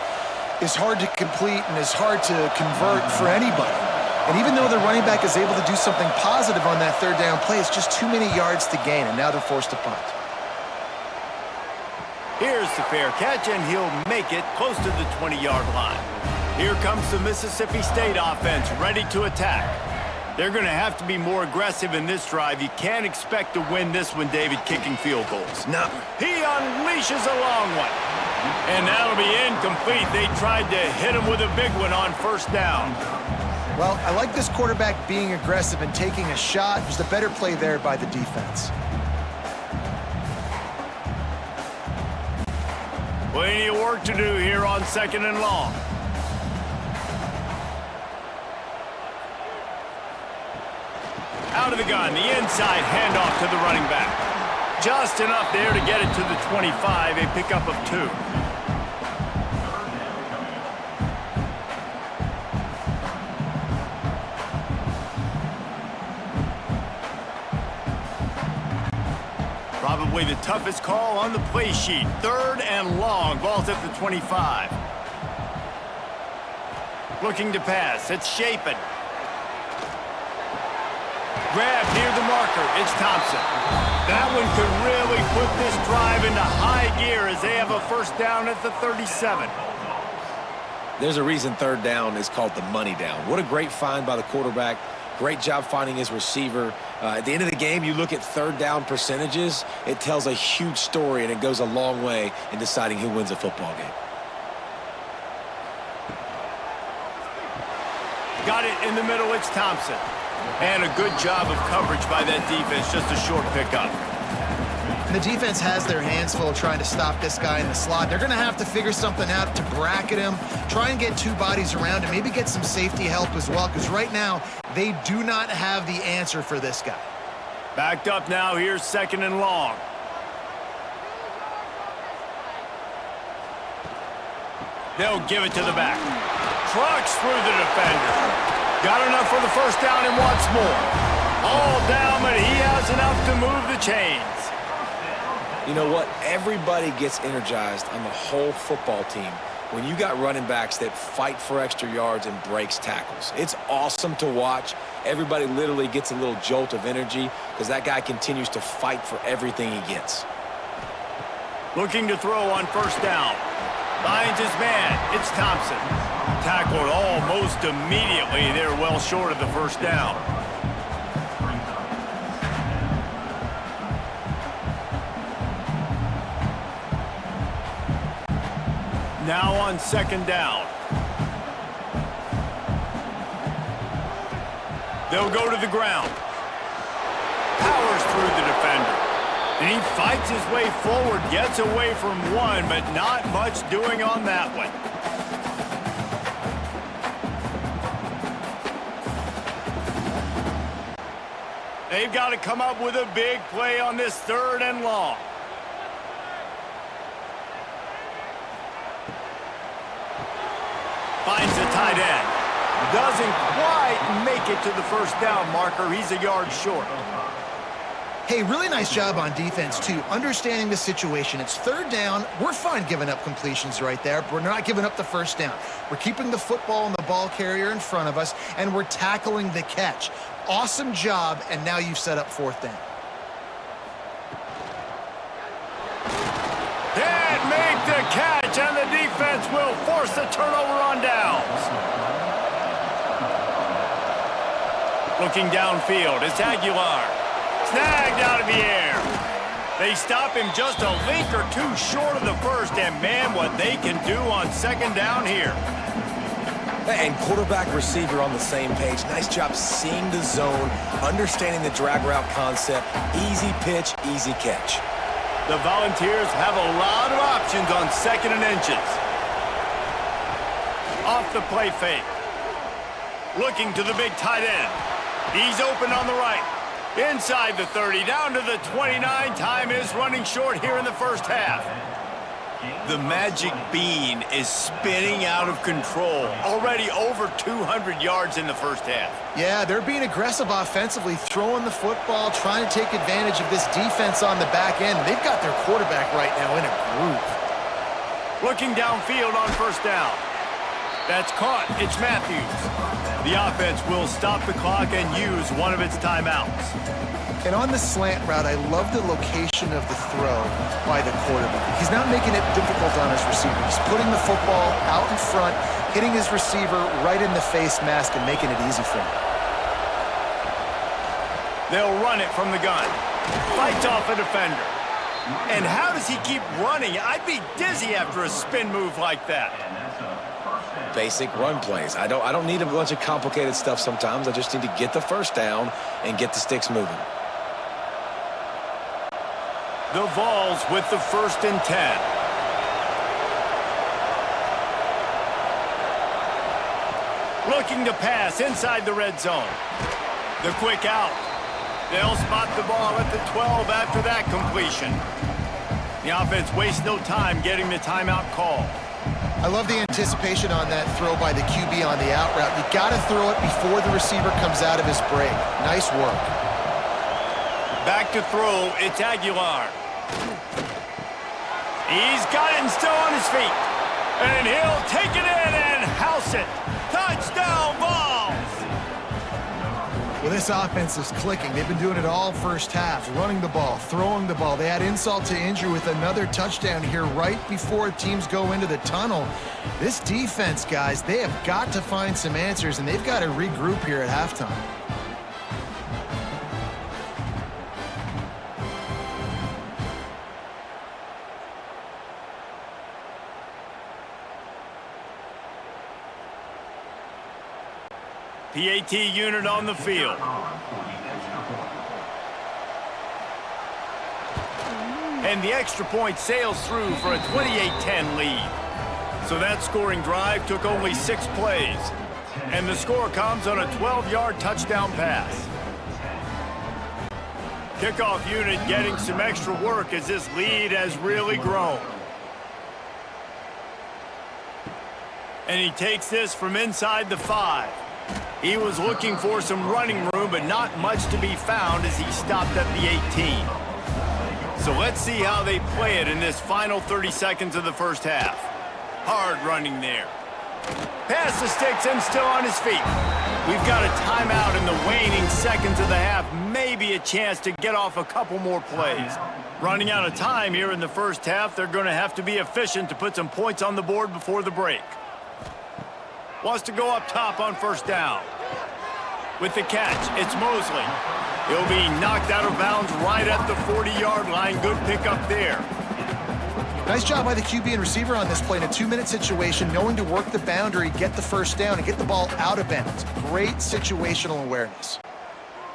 is hard to complete and is hard to convert for anybody. And even though the running back is able to do something positive on that 3rd down play, it's just too many yards to gain, and now they're forced to punt. Here's the fair catch, and he'll make it close to the 20-yard line. Here comes the Mississippi State offense, ready to attack. They're going to have to be more aggressive in this drive. You can't expect to win this one, David, kicking field goals. No. He unleashes a long one. And that'll be incomplete. They tried to hit him with a big one on first down. Well, I like this quarterback being aggressive and taking a shot. It was the better play there by the defense. Plenty of work to do here on 2nd and long. Out of the gun, the inside handoff to the running back. Just enough there to get it to the 25, a pickup of 2. Probably the toughest call on the play sheet. 3rd and long, ball's at the 25. Looking to pass, it's Shapen. Grab near the marker, it's Thompson. That one could really put this drive into high gear as they have a first down at the 37. There's a reason 3rd down is called the money down. What a great find by the quarterback. Great job finding his receiver. At the end of the game, you look at 3rd down percentages, it tells a huge story, and it goes a long way in deciding who wins a football game. Got it in the middle, it's Thompson. And a good job of coverage by that defense, just a short pickup. The defense has their hands full trying to stop this guy in the slot. They're going to have to figure something out to bracket him, try and get 2 bodies around him, maybe get some safety help as well, because right now they do not have the answer for this guy. Backed up now, here's 2nd and long. They'll give it to the back. Trucks through the defender. Got enough for the first down and wants more. All down, but he has enough to move the chains. You know what? Everybody gets energized on the whole football team when you got running backs that fight for extra yards and breaks tackles. It's awesome to watch. Everybody literally gets a little jolt of energy because that guy continues to fight for everything he gets. Looking to throw on first down. Finds his man. It's Thompson. Tackled almost immediately. They're well short of the first down. Now on 2nd down. They'll go to the ground. Powers through the defender. And he fights his way forward, gets away from one, but not much doing on that one. They've got to come up with a big play on this 3rd and long. Finds the tight end. Doesn't quite make it to the first down marker. He's a yard short. Hey, really nice job on defense, too, understanding the situation. It's 3rd down. We're fine giving up completions right there, but we're not giving up the first down. We're keeping the football and the ball carrier in front of us, and we're tackling the catch. Awesome job, and now you've set up 4th down. Can't make the catch, and the defense will force the turnover on downs. Looking downfield, it's Aguilar. Snagged out of the air. They stop him just a link or 2 short of the first, and man, what they can do on 2nd down here. And quarterback receiver on the same page. Nice job seeing the zone, understanding the drag route concept. Easy pitch, easy catch. The Volunteers have a lot of options on 2nd and inches. Off the play fake. Looking to the big tight end. He's open on the right. Inside the 30, down to the 29. Time is running short here in the first half. The magic bean is spinning out of control. Already over 200 yards in the first half. Yeah, they're being aggressive offensively, throwing the football, trying to take advantage of this defense on the back end. They've got their quarterback right now in a groove. Looking downfield on first down. That's caught. It's Matthews. The offense will stop the clock and use one of its timeouts. And on the slant route, I love the location of the throw by the quarterback. He's not making it difficult on his receiver. He's putting the football out in front. hitting his receiver right in the face mask and making it easy for him. They'll run it from the gun. Fights off a defender. And how does he keep running? I'd be dizzy after a spin move like that. Basic run plays. I don't need a bunch of complicated stuff sometimes. I just need to get the first down and get the sticks moving. The Vols with the 1st and 10. Looking to pass inside the red zone. The quick out. They'll spot the ball at the 12 after that completion. The offense wastes no time getting the timeout call. I love the anticipation on that throw by the QB on the out route. You got to throw it before the receiver comes out of his break. Nice work. Back to throw, it's Aguilar. He's got it and still on his feet. And he'll take it in and house it. Touchdown, Vols! Well, this offense is clicking. They've been doing it all first half, running the ball, throwing the ball. They had insult to injury with another touchdown here right before teams go into the tunnel. This defense, guys, they have got to find some answers, and they've got to regroup here at halftime. PAT unit on the field. And the extra point sails through for a 28-10 lead. So that scoring drive took only 6 plays. And the score comes on a 12-yard touchdown pass. Kickoff unit getting some extra work as this lead has really grown. And he takes this from inside the 5. He was looking for some running room, but not much to be found as he stopped at the 18. So let's see how they play it in this final 30 seconds of the first half. Hard running there. Pass the sticks and still on his feet. We've got a timeout in the waning seconds of the half. Maybe a chance to get off a couple more plays. Running out of time here in the first half, they're going to have to be efficient to put some points on the board before the break. Wants to go up top on first down. With the catch, it's Mosley. He'll be knocked out of bounds right at the 40-yard line. Good pickup there. Nice job by the QB and receiver on this play in a 2-minute situation, knowing to work the boundary, get the first down, and get the ball out of bounds. Great situational awareness.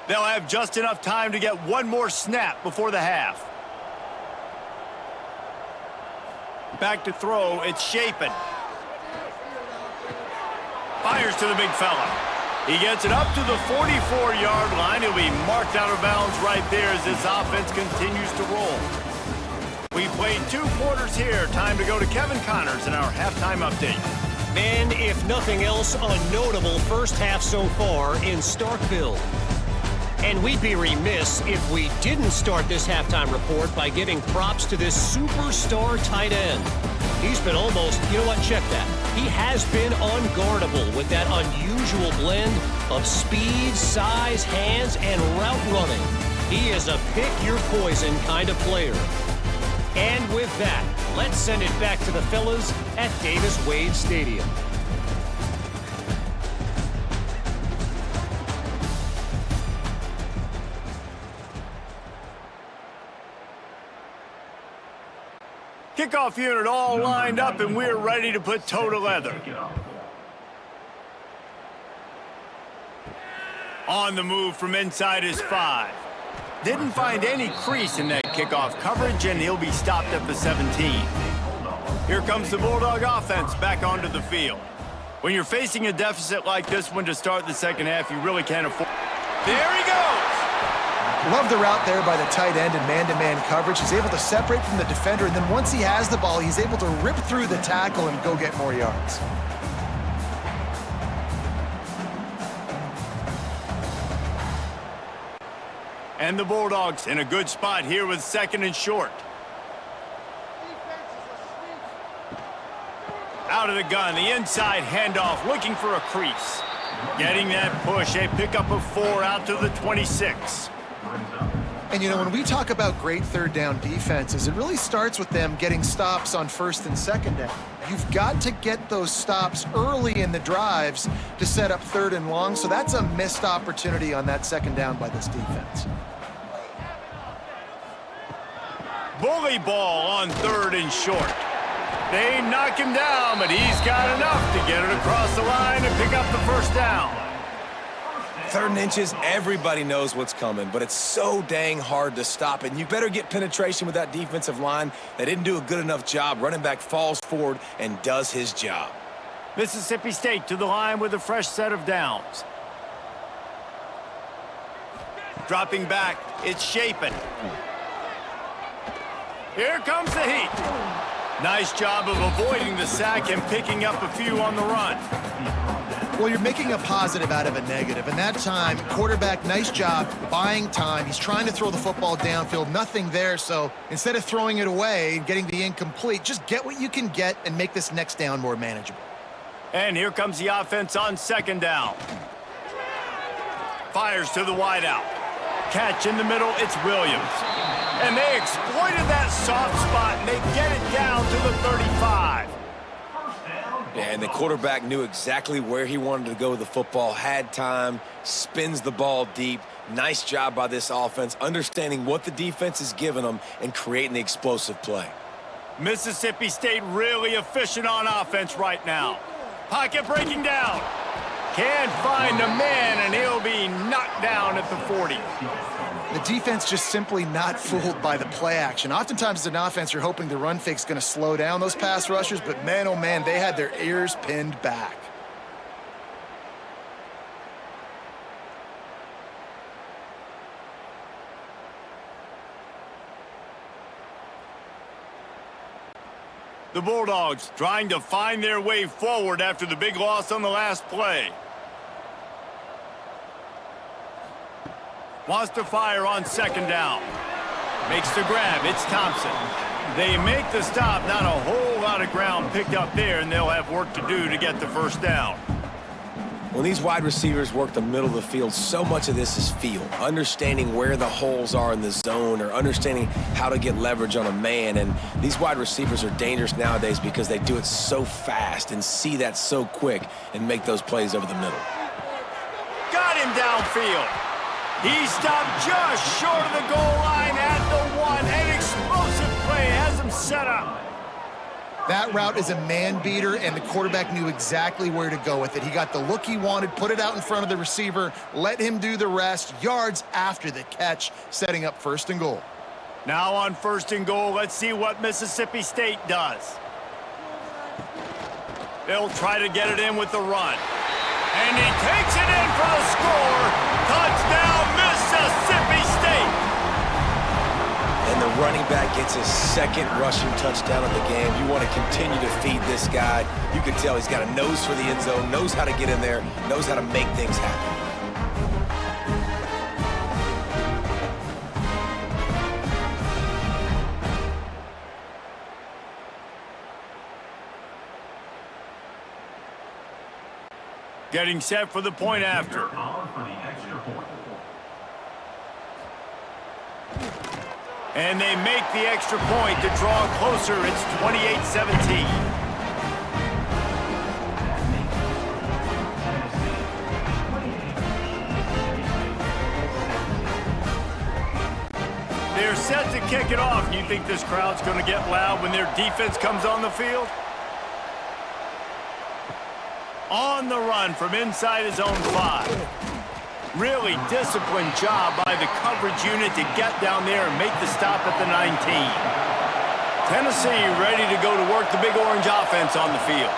They'll have just enough time to get one more snap before the half. Back to throw, it's Chapin. Fires to the big fella. He gets it up to the 44-yard line. He'll be marked out of bounds right there as this offense continues to roll. We've played 2 quarters here. Time to go to Kevin Connors in our halftime update. And if nothing else, a notable first half so far in Starkville. And we'd be remiss if we didn't start this halftime report by giving props to this superstar tight end. He's been almost, you know what, check that. He has been unguardable with that unusual blend of speed, size, hands, and route running. He is a pick-your-poison kind of player. And with that, let's send it back to the fellas at Davis-Wade Stadium. Kickoff unit all lined up, and we're ready to put toe to leather. On the move from inside his 5. Didn't find any crease in that kickoff coverage, and he'll be stopped at the 17. Here comes the Bulldog offense back onto the field. When you're facing a deficit like this one to start the second half, you really can't afford. There he goes! Love the route there by the tight end in man-to-man coverage. He's able to separate from the defender, and then once he has the ball, he's able to rip through the tackle and go get more yards. And the Bulldogs in a good spot here with 2nd and short. Out of the gun, the inside handoff, looking for a crease. Getting that push, a pickup of 4 out to the 26. And, when we talk about great third down defenses, it really starts with them getting stops on first and second down. You've got to get those stops early in the drives to set up third and long, so that's a missed opportunity on that second down by this defense. Bully ball on third and short. They knock him down, but he's got enough to get it across the line and pick up the first down. 3rd and inches, everybody knows what's coming, but it's so dang hard to stop, and you better get penetration with that defensive line. They didn't do a good enough job. Running back falls forward and does his job. Mississippi State to the line with a fresh set of downs. Dropping back, it's Shapen. Here comes the heat. Nice job of avoiding the sack and picking up a few on the run. Well, you're making a positive out of a negative, and that time, quarterback, nice job buying time. He's trying to throw the football downfield, nothing there, so instead of throwing it away and getting the incomplete, just get what you can get and make this next down more manageable. And here comes the offense on second down. Fires to the wideout. Catch in the middle, it's Williams. And they exploited that soft spot, and they get it down to the 35. Yeah, and the quarterback knew exactly where he wanted to go with the football, had time, spins the ball deep. Nice job by this offense, understanding what the defense is giving them and creating the explosive play. Mississippi State really efficient on offense right now. Pocket breaking down. Can't find a man, and he'll be knocked down at the 40. The defense just simply not fooled by the play action. Oftentimes as an offense, you're hoping the run fake's going to slow down those pass rushers, but man, oh man, they had their ears pinned back. The Bulldogs trying to find their way forward after the big loss on the last play. Wants to fire on second down. Makes the grab. It's Thompson. They make the stop. Not a whole lot of ground picked up there, and they'll have work to do to get the first down. When these wide receivers work the middle of the field, so much of this is feel. Understanding where the holes are in the zone or understanding how to get leverage on a man. And these wide receivers are dangerous nowadays because they do it so fast and see that so quick and make those plays over the middle. Got him downfield. He stopped just short of the goal line at the 1. An explosive play has him set up. That route is a man beater, and the quarterback knew exactly where to go with it. He got the look he wanted, put it out in front of the receiver, let him do the rest, yards after the catch, setting up first and goal. Now on first and goal, let's see what Mississippi State does. They'll try to get it in with the run. And he takes it in for the score. Touchdown, Mississippi State. And the running back gets his second rushing touchdown of the game. You want to continue to feed this guy. You can tell he's got a nose for the end zone, knows how to get in there, knows how to make things happen. Getting set for the point after. And they make the extra point to draw closer. It's 28-17. They're set to kick it off. You think this crowd's going to get loud when their defense comes on the field? On the run from inside his own 5. Really disciplined job by the coverage unit to get down there and make the stop at the 19. Tennessee ready to go to work the Big Orange offense on the field.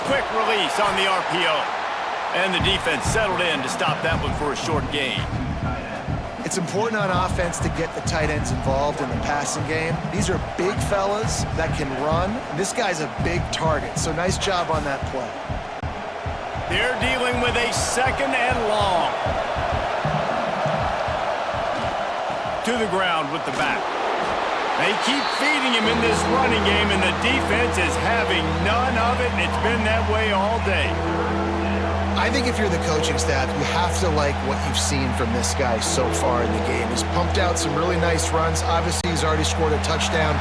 Quick release on the RPO. And the defense settled in to stop that one for a short gain. It's important on offense to get the tight ends involved in the passing game. These are big fellas that can run. This guy's a big target, so nice job on that play. They're dealing with a second and long. To the ground with the back. They keep feeding him in this running game, and the defense is having none of it, and it's been that way all day. I think if you're the coaching staff, you have to like what you've seen from this guy so far in the game. He's pumped out some really nice runs. Obviously, he's already scored a touchdown.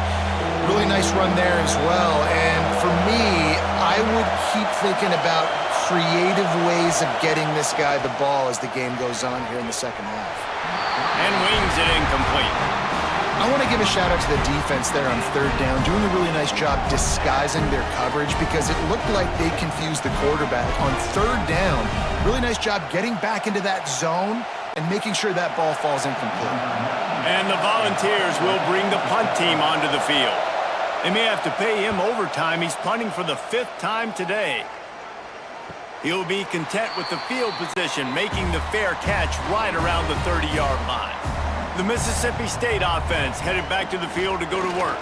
Really nice run there as well. And for me, I would keep thinking about creative ways of getting this guy the ball as the game goes on here in the second half. And wings it incomplete. I want to give a shout out to the defense there on third down, doing a really nice job disguising their coverage because it looked like they confused the quarterback on third down. Really nice job getting back into that zone and making sure that ball falls incomplete. And the Volunteers will bring the punt team onto the field. They may have to pay him overtime. He's punting for the 5th time today. He'll be content with the field position, making the fair catch right around the 30-yard line. The Mississippi State offense headed back to the field to go to work.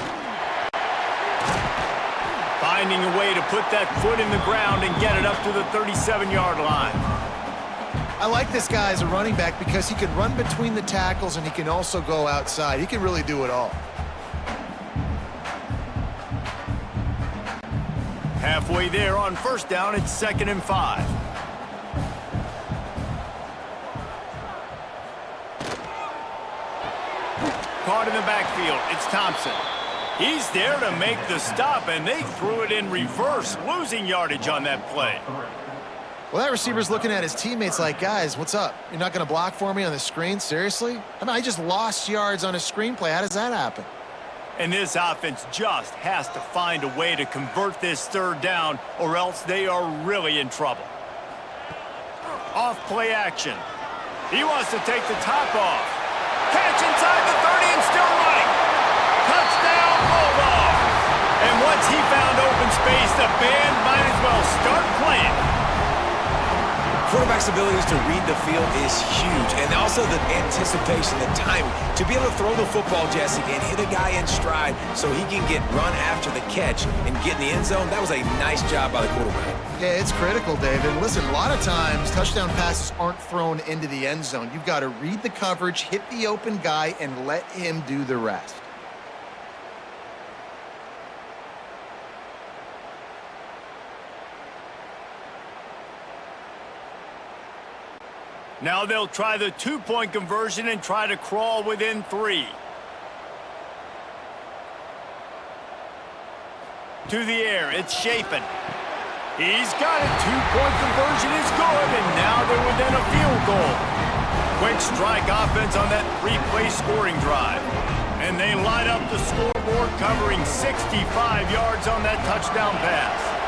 Finding a way to put that foot in the ground and get it up to the 37-yard line. I like this guy as a running back because he can run between the tackles and he can also go outside. He can really do it all. Halfway there on first down, it's 2nd and 5. Caught in the backfield, it's Thompson. He's there to make the stop, and they threw it in reverse, losing yardage on that play. Well, that receiver's looking at his teammates like, guys, what's up? You're not going to block for me on the screen? Seriously? I mean, I just lost yards on a screenplay. How does that happen? And this offense just has to find a way to convert this third down, or else they are really in trouble. Off play action. He wants to take the top off. Catch inside the 30 and still running. Touchdown, Bulldogs. And once he found open space, the band might as well start playing. Quarterback's abilities to read the field is huge, and also the anticipation, the timing. To be able to throw the football, Jesse, and hit a guy in stride so he can get run after the catch and get in the end zone, that was a nice job by the quarterback. Yeah, it's critical, David. Listen, a lot of times touchdown passes aren't thrown into the end zone. You've got to read the coverage, hit the open guy, and let him do the rest. Now they'll try the 2-point conversion and try to crawl within 3. To the air, it's Shapen. He's got it. 2-point conversion is good, and now they're within a field goal. Quick strike offense on that 3-play scoring drive. And they light up the scoreboard, covering 65 yards on that touchdown pass.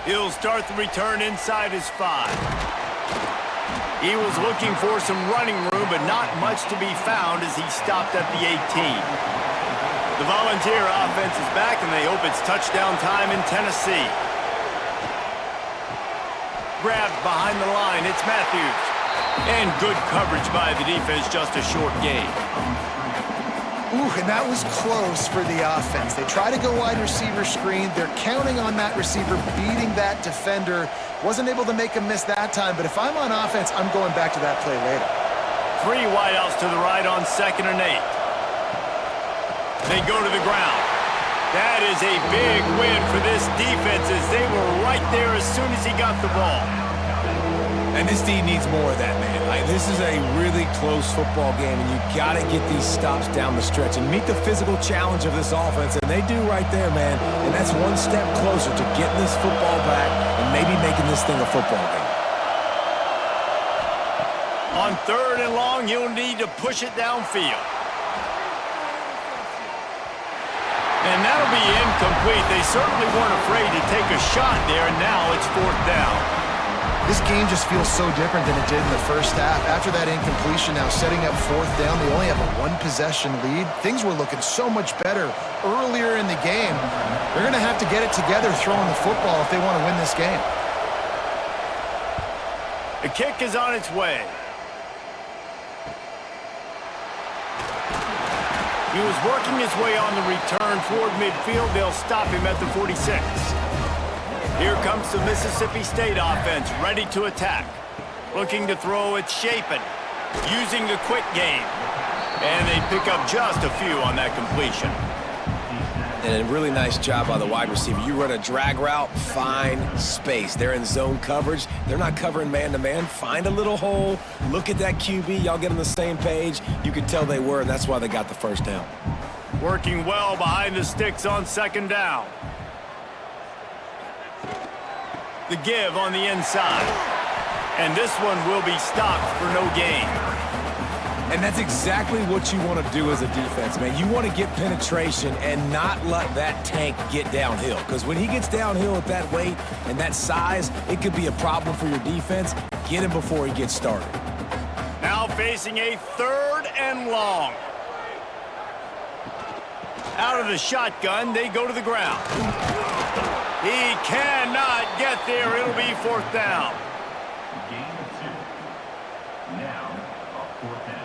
He'll start the return inside his 5. He was looking for some running room, but not much to be found as he stopped at the 18. The Volunteer offense is back, and they hope it's touchdown time in Tennessee. Grabbed behind the line, it's Matthews. And good coverage by the defense, just a short gain. Ooh, and that was close for the offense. They try to go wide receiver screen. They're counting on that receiver beating that defender. Wasn't able to make him miss that time, but if I'm on offense, I'm going back to that play later. 3 wideouts to the right on 2nd and 8. They go to the ground. That is a big win for this defense as they were right there as soon as he got the ball. And this D needs more of that, man. This is a really close football game, and you got to get these stops down the stretch and meet the physical challenge of this offense, and they do right there, man. And that's one step closer to getting this football back and maybe making this thing a football game. On 3rd and long, you'll need to push it downfield. And that'll be incomplete. They certainly weren't afraid to take a shot there, and now it's 4th down. This game just feels so different than it did in the first half. After that incompletion, now setting up 4th down, they only have a 1-possession lead. Things were looking so much better earlier in the game. They're going to have to get it together throwing the football if they want to win this game. The kick is on its way. He was working his way on the return toward midfield. They'll stop him at the 46. Here comes the Mississippi State offense, ready to attack. Looking to throw, it's Shapen, using the quick game. And they pick up just a few on that completion. And a really nice job by the wide receiver. You run a drag route, find space. They're in zone coverage. They're not covering man-to-man. Find a little hole. Look at that QB. Y'all get on the same page. You could tell they were, and that's why they got the first down. Working well behind the sticks on second down. The give on the inside. And this one will be stopped for no gain. And that's exactly what you want to do as a defense, man. You want to get penetration and not let that tank get downhill. Because when he gets downhill at that weight and that size, it could be a problem for your defense. Get him before he gets started. Now facing a 3rd and long. Out of the shotgun, they go to the ground. He cannot get there. It'll be 4th down. Gain of 2. Now, a 4th down.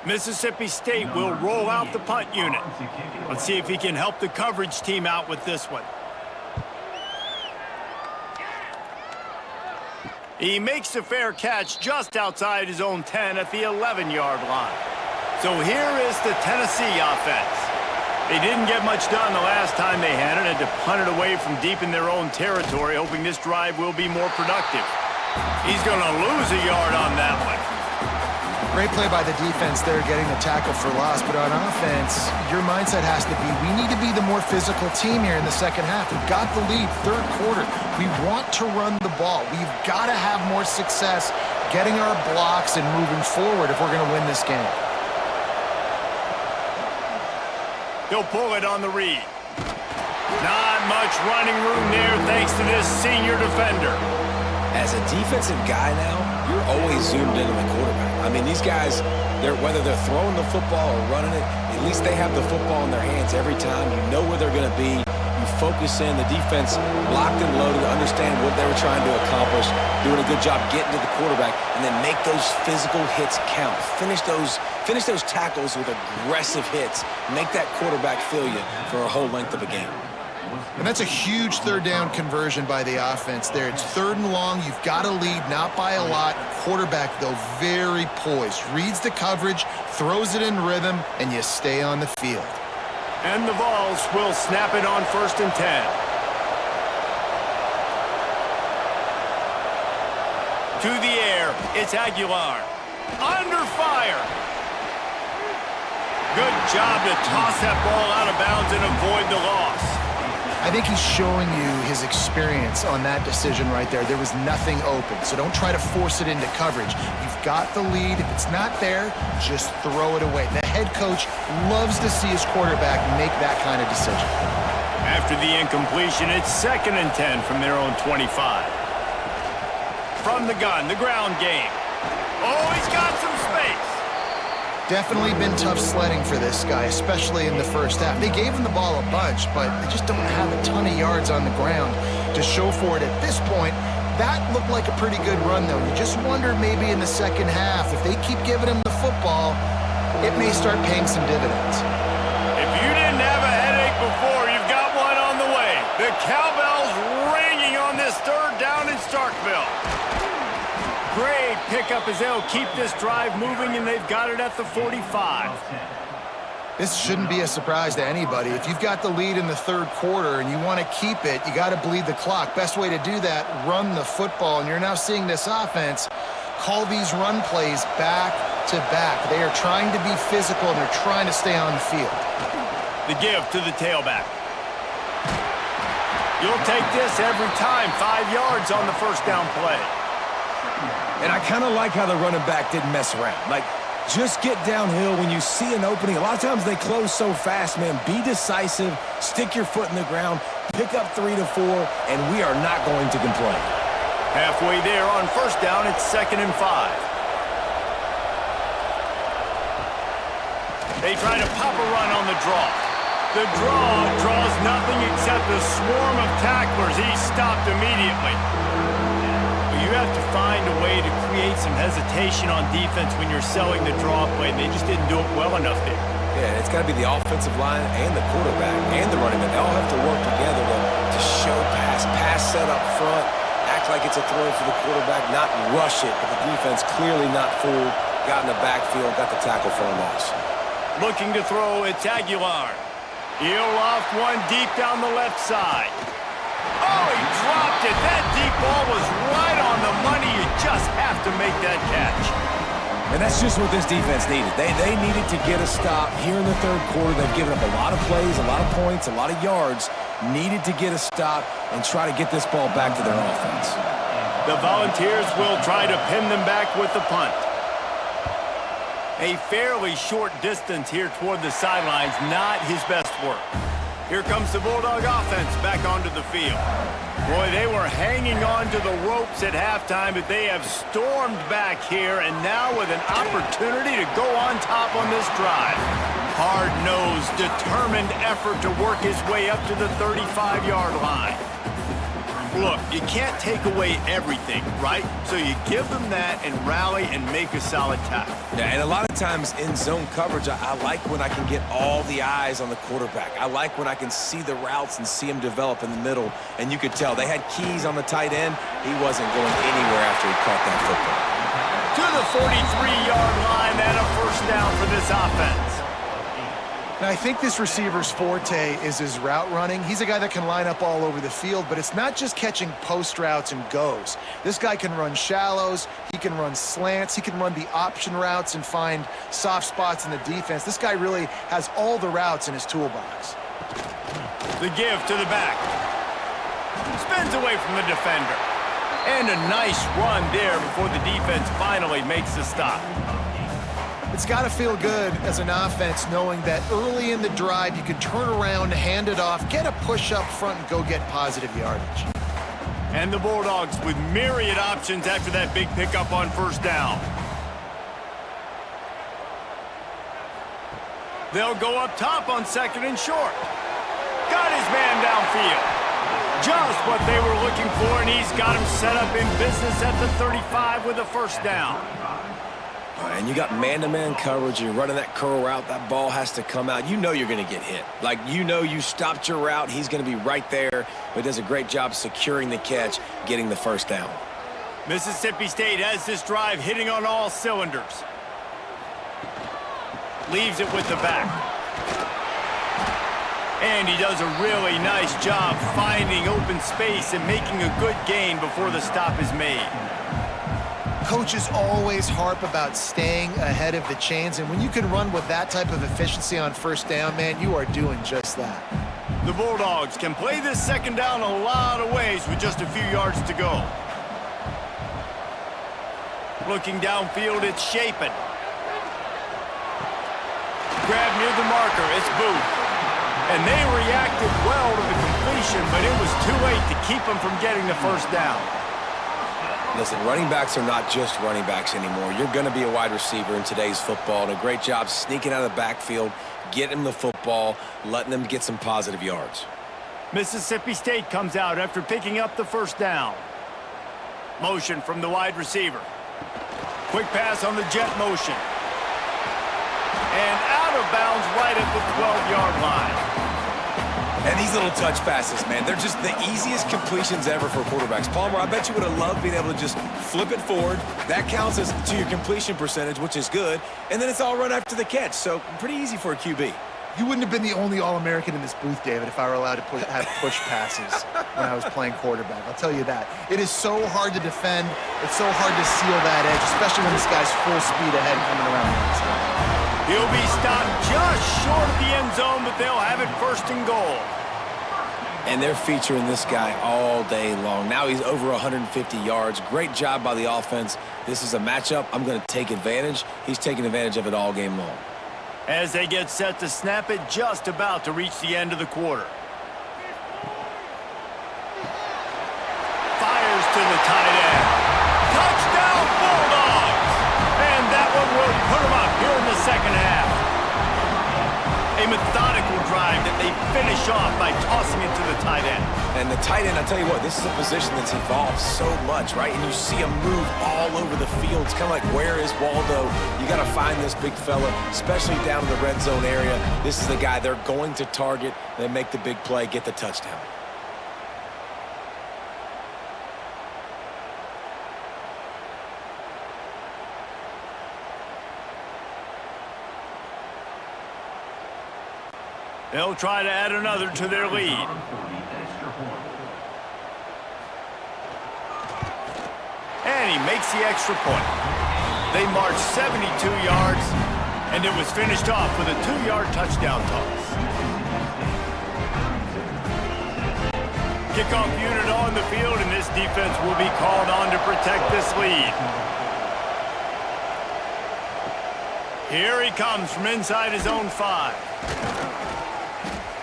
Mississippi State will roll out the punt unit. Let's see if he can help the coverage team out with this one. He makes a fair catch just outside his own 10 at the 11-yard line. So here is the Tennessee offense. They didn't get much done the last time they had to punt it away from deep in their own territory, hoping this drive will be more productive. He's going to lose a yard on that one. Great play by the defense there, getting the tackle for loss. But on offense, your mindset has to be, we need to be the more physical team here in the second half. We've got the lead, 3rd quarter. We want to run the ball. We've got to have more success getting our blocks and moving forward if we're going to win this game. He'll pull it on the read. Not much running room there thanks to this senior defender. As a defensive guy now, you're always zoomed in on the quarterback. I mean, these guys, whether they're throwing the football or running it, at least they have the football in their hands every time. You know where they're going to be. You focus in. The defense locked and loaded, understand what they were trying to accomplish, doing a good job getting to the quarterback, and then make those physical hits count. Finish those tackles with aggressive hits. Make that quarterback feel you for a whole length of a game. And that's a huge 3rd down conversion by the offense there. It's 3rd and long. You've got to lead, not by a lot. Quarterback, though, very poised. Reads the coverage, throws it in rhythm, and you stay on the field. And the Vols will snap it on 1st and 10. To the air, it's Aguilar. Under fire. Good job to toss that ball out of bounds and avoid the loss. I think he's showing you his experience on that decision right there. There was nothing open, so don't try to force it into coverage. You've got the lead. If it's not there, just throw it away. The head coach loves to see his quarterback make that kind of decision. After the incompletion, it's 2nd and 10 from their own 25. From the gun, the ground game. Oh, he's got some space. Definitely been tough sledding for this guy, especially in the first half. They gave him the ball a bunch, but they just don't have a ton of yards on the ground to show for it at this point. That looked like a pretty good run, though. You just wonder maybe in the second half, if they keep giving him the football, it may start paying some dividends. If you didn't have a headache before, you've got one on the way. The cowbell's ringing on this 3rd down in Starkville. Great pickup as they'll keep this drive moving, and they've got it at the 45. This shouldn't be a surprise to anybody. If you've got the lead in the 3rd quarter and you want to keep it, you got to bleed the clock. Best way to do that, run the football. And you're now seeing this offense call these run plays back to back. They are trying to be physical, and they're trying to stay on the field. The give to the tailback. You'll take this every time. 5 yards on the 1st down play. And I kind of like how the running back didn't mess around. Like, just get downhill when you see an opening. A lot of times they close so fast, man. Be decisive, stick your foot in the ground, pick up 3 to 4, and we are not going to complain. Halfway there on 1st down, it's 2nd and 5. They try to pop a run on the draw. The draw draws nothing except a swarm of tacklers. He's stopped immediately. You have to find a way to create some hesitation on defense when you're selling the draw play, and they just didn't do it well enough there. Yeah, it's got to be the offensive line and the quarterback and the running back. They all have to work together to show pass set up front, act like it's a throw for the quarterback, not rush it, but the defense clearly not fooled. Got in the backfield, got the tackle for a loss. Looking to throw, it's Aguilar. He'll loft one deep down the left side. Oh, he dropped it. That deep ball was right on the money. You just have to make that catch. And that's just what this defense needed. They needed to get a stop here in the third quarter. They've given up a lot of plays, a lot of points, a lot of yards. Needed to get a stop and try to get this ball back to their offense. The Volunteers will try to pin them back with the punt. A fairly short distance here toward the sidelines, not his best work. Here comes the Bulldog offense back onto the field. Boy, they were hanging on to the ropes at halftime, but they have stormed back here, and now with an opportunity to go on top on this drive. Hard-nosed, determined effort to work his way up to the 35-yard line. Look, you can't take away everything, right? So you give them that and rally and make a solid tackle. Yeah, and a lot of times in zone coverage, I like when I can get all the eyes on the quarterback. I like when I can see the routes and see him develop in the middle. And you could tell they had keys on the tight end. He wasn't going anywhere after he caught that football. To the 43-yard line and a first down for this offense. Now, I think this receiver's forte is his route running. He's a guy that can line up all over the field, but it's not just catching post routes and goes. This guy can run shallows, he can run slants, he can run the option routes and find soft spots in the defense. This guy really has all the routes in his toolbox. The give to the back. Spins away from the defender. And a nice run there before the defense finally makes the stop. It's got to feel good as an offense knowing that early in the drive you can turn around, hand it off, get a push up front, and go get positive yardage. And the Bulldogs with myriad options after that big pickup on first down. They'll go up top on second and short. Got his man downfield. Just what they were looking for, and he's got him set up in business at the 35 with a first down. And you got man-to-man coverage. You're running that curl route. That ball has to come out. You know you're going to get hit. Like, you know you stopped your route. He's going to be right there. But does a great job securing the catch, getting the first down. Mississippi State has this drive hitting on all cylinders. Leaves it with the back. And he does a really nice job finding open space and making a good gain before the stop is made. Coaches always harp about staying ahead of the chains, and when you can run with that type of efficiency on first down, man, you are doing just that. The Bulldogs can play this second down a lot of ways with just a few yards to go. Looking downfield, it's Shapen. Grab near the marker, it's Booth. And they reacted well to the completion, but it was too late to keep them from getting the first down. Listen, running backs are not just running backs anymore. You're going to be a wide receiver in today's football, and a great job sneaking out of the backfield, getting them the football, letting them get some positive yards. Mississippi State comes out after picking up the first down. Motion from the wide receiver. Quick pass on the jet motion. And out of bounds right at the 12-yard line. And these little touch passes, man, they're just the easiest completions ever for quarterbacks. Palmer, I bet you would have loved being able to just flip it forward. That counts as to your completion percentage, which is good. And then it's all run after the catch, so pretty easy for a QB. You wouldn't have been the only All-American in this booth, David, if I were allowed to have push passes when I was playing quarterback. I'll tell you that. It is so hard to defend. It's so hard to seal that edge, especially when this guy's full speed ahead coming around the inside. He'll be stopped just short of the end zone, but they'll have it first and goal. And they're featuring this guy all day long. Now he's over 150 yards. Great job by the offense. This is a matchup. I'm going to take advantage. He's taking advantage of it all game long. As they get set to snap it, just about to reach the end of the quarter. Fires to the tight end. Touchdown, Bulldogs! And that one will put them up here in the second half. A methodical drive that they finish off by tossing it to the tight end. And the tight end, I tell you what, this is a position that's evolved so much, right? And you see him move all over the field. It's kind of like, where is Waldo? You got to find this big fella, especially down in the red zone area. This is the guy they're going to target. They make the big play, get the touchdown. They'll try to add another to their lead. And he makes the extra point. They marched 72 yards, and it was finished off with a 2-yard touchdown toss. Kickoff unit on the field, and this defense will be called on to protect this lead. Here he comes from inside his own 5.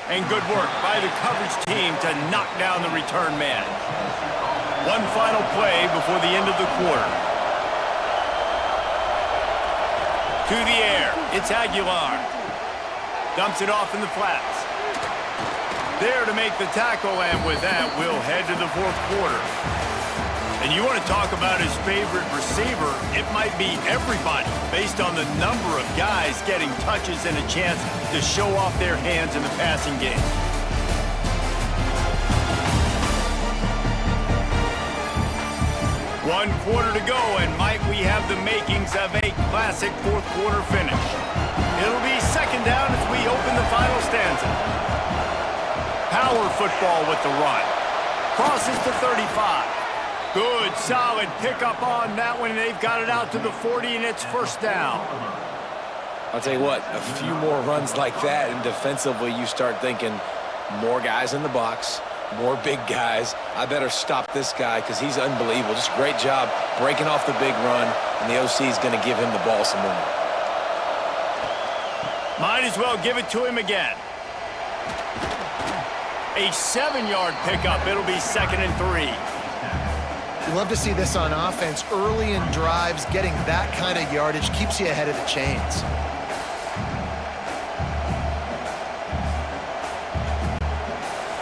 And good work by the coverage team to knock down the return man. One final play before the end of the quarter. To the air, it's Aguilar. Dumps it off in the flats. There to make the tackle, and with that, we'll head to the 4th quarter. And you want to talk about his favorite receiver, it might be everybody, based on the number of guys getting touches and a chance to show off their hands in the passing game. One quarter to go, and might we have the makings of a classic 4th quarter finish. It'll be 2nd down as we open the final stanza. Power football with the run. Crosses to 35. Good, solid pickup on that one. They've got it out to the 40, and it's 1st down. I'll tell you what, a few more runs like that, and defensively you start thinking more guys in the box, more big guys. I better stop this guy because he's unbelievable. Just a great job breaking off the big run, and the OC is going to give him the ball some more. Might as well give it to him again. A 7-yard pickup. It'll be 2nd and 3. You love to see this on offense. Early in drives, getting that kind of yardage keeps you ahead of the chains.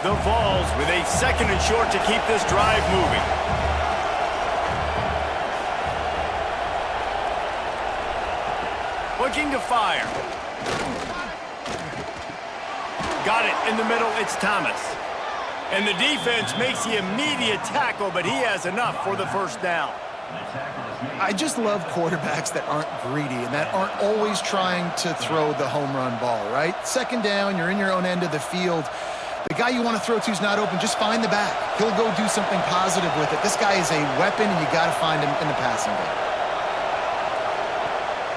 The Vols with a 2nd and short to keep this drive moving. Looking to fire. Got it in the middle. It's Thomas. And the defense makes the immediate tackle, but he has enough for the 1st down. I just love quarterbacks that aren't greedy and that aren't always trying to throw the home run ball, right? 2nd down, you're in your own end of the field. The guy you want to throw to is not open. Just find the back. He'll go do something positive with it. This guy is a weapon, and you got to find him in the passing game.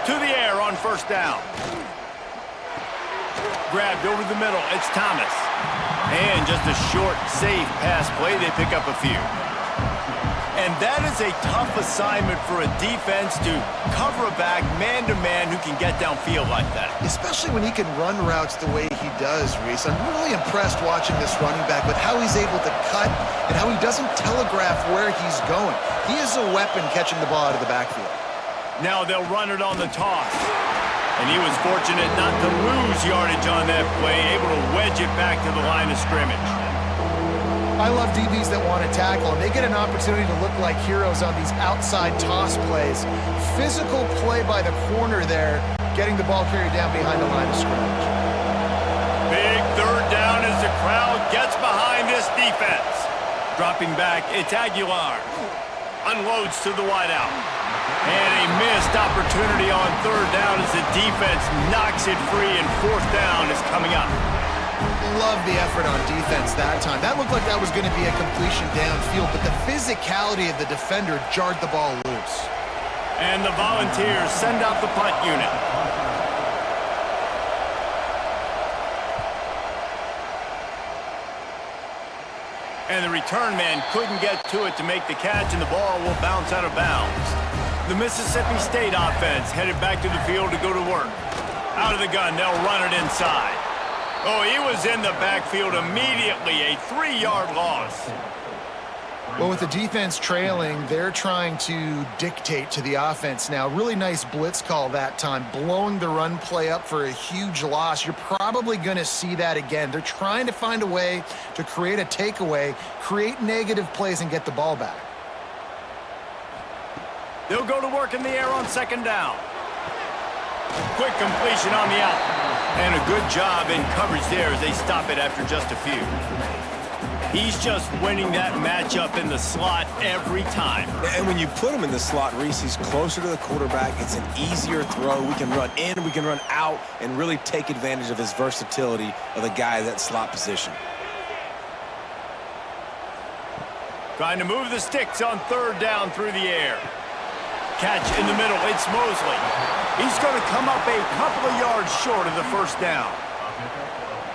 To the air on 1st down. Grabbed over the middle. It's Thomas. And just a short, safe pass play. They pick up a few. And that is a tough assignment for a defense to cover a back man-to-man who can get downfield like that. Especially when he can run routes the way he does, Reese. I'm really impressed watching this running back with how he's able to cut and how he doesn't telegraph where he's going. He is a weapon catching the ball out of the backfield. Now they'll run it on the toss. And he was fortunate not to lose yardage on that play, able to wedge it back to the line of scrimmage. I love DBs that want to tackle, and they get an opportunity to look like heroes on these outside toss plays. Physical play by the corner there, getting the ball carried down behind the line of scrimmage. Big 3rd down as the crowd gets behind this defense. Dropping back, it's Aguilar. Unloads to the wideout. And a missed opportunity on 3rd down as the defense knocks it free, and 4th down is coming up. Love the effort on defense that time. That looked like that was going to be a completion downfield, but the physicality of the defender jarred the ball loose. And the Volunteers send out the punt unit. And the return man couldn't get to it to make the catch, and the ball will bounce out of bounds. The Mississippi State offense headed back to the field to go to work. Out of the gun, they'll run it inside. Oh, he was in the backfield immediately, a 3-yard loss. Well, with the defense trailing, they're trying to dictate to the offense now. Really nice blitz call that time, blowing the run play up for a huge loss. You're probably going to see that again. They're trying to find a way to create a takeaway, create negative plays, and get the ball back. They'll go to work in the air on 2nd down. Quick completion on the out. And a good job in coverage there as they stop it after just a few. He's just winning that matchup in the slot every time. And when you put him in the slot, Reese, he's closer to the quarterback. It's an easier throw. We can run in, we can run out, and really take advantage of his versatility of the guy at that slot position. Trying to move the sticks on third down through the air. Catch in the middle. It's Mosley. He's going to come up a couple of yards short of the first down.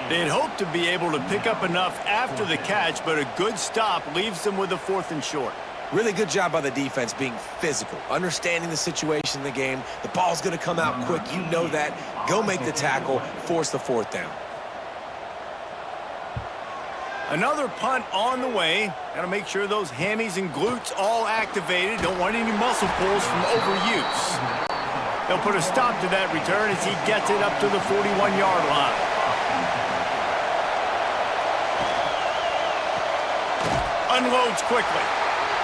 They'd hope to be able to pick up enough after the catch, but a good stop leaves them with a 4th and short. Really good job by the defense being physical, understanding the situation in the game. The ball's going to come out quick. You know that. Go make the tackle, force the 4th down. Another punt on the way. Got to make sure those hammies and glutes all activated. Don't want any muscle pulls from overuse. They'll put a stop to that return as he gets it up to the 41-yard line. Unloads quickly.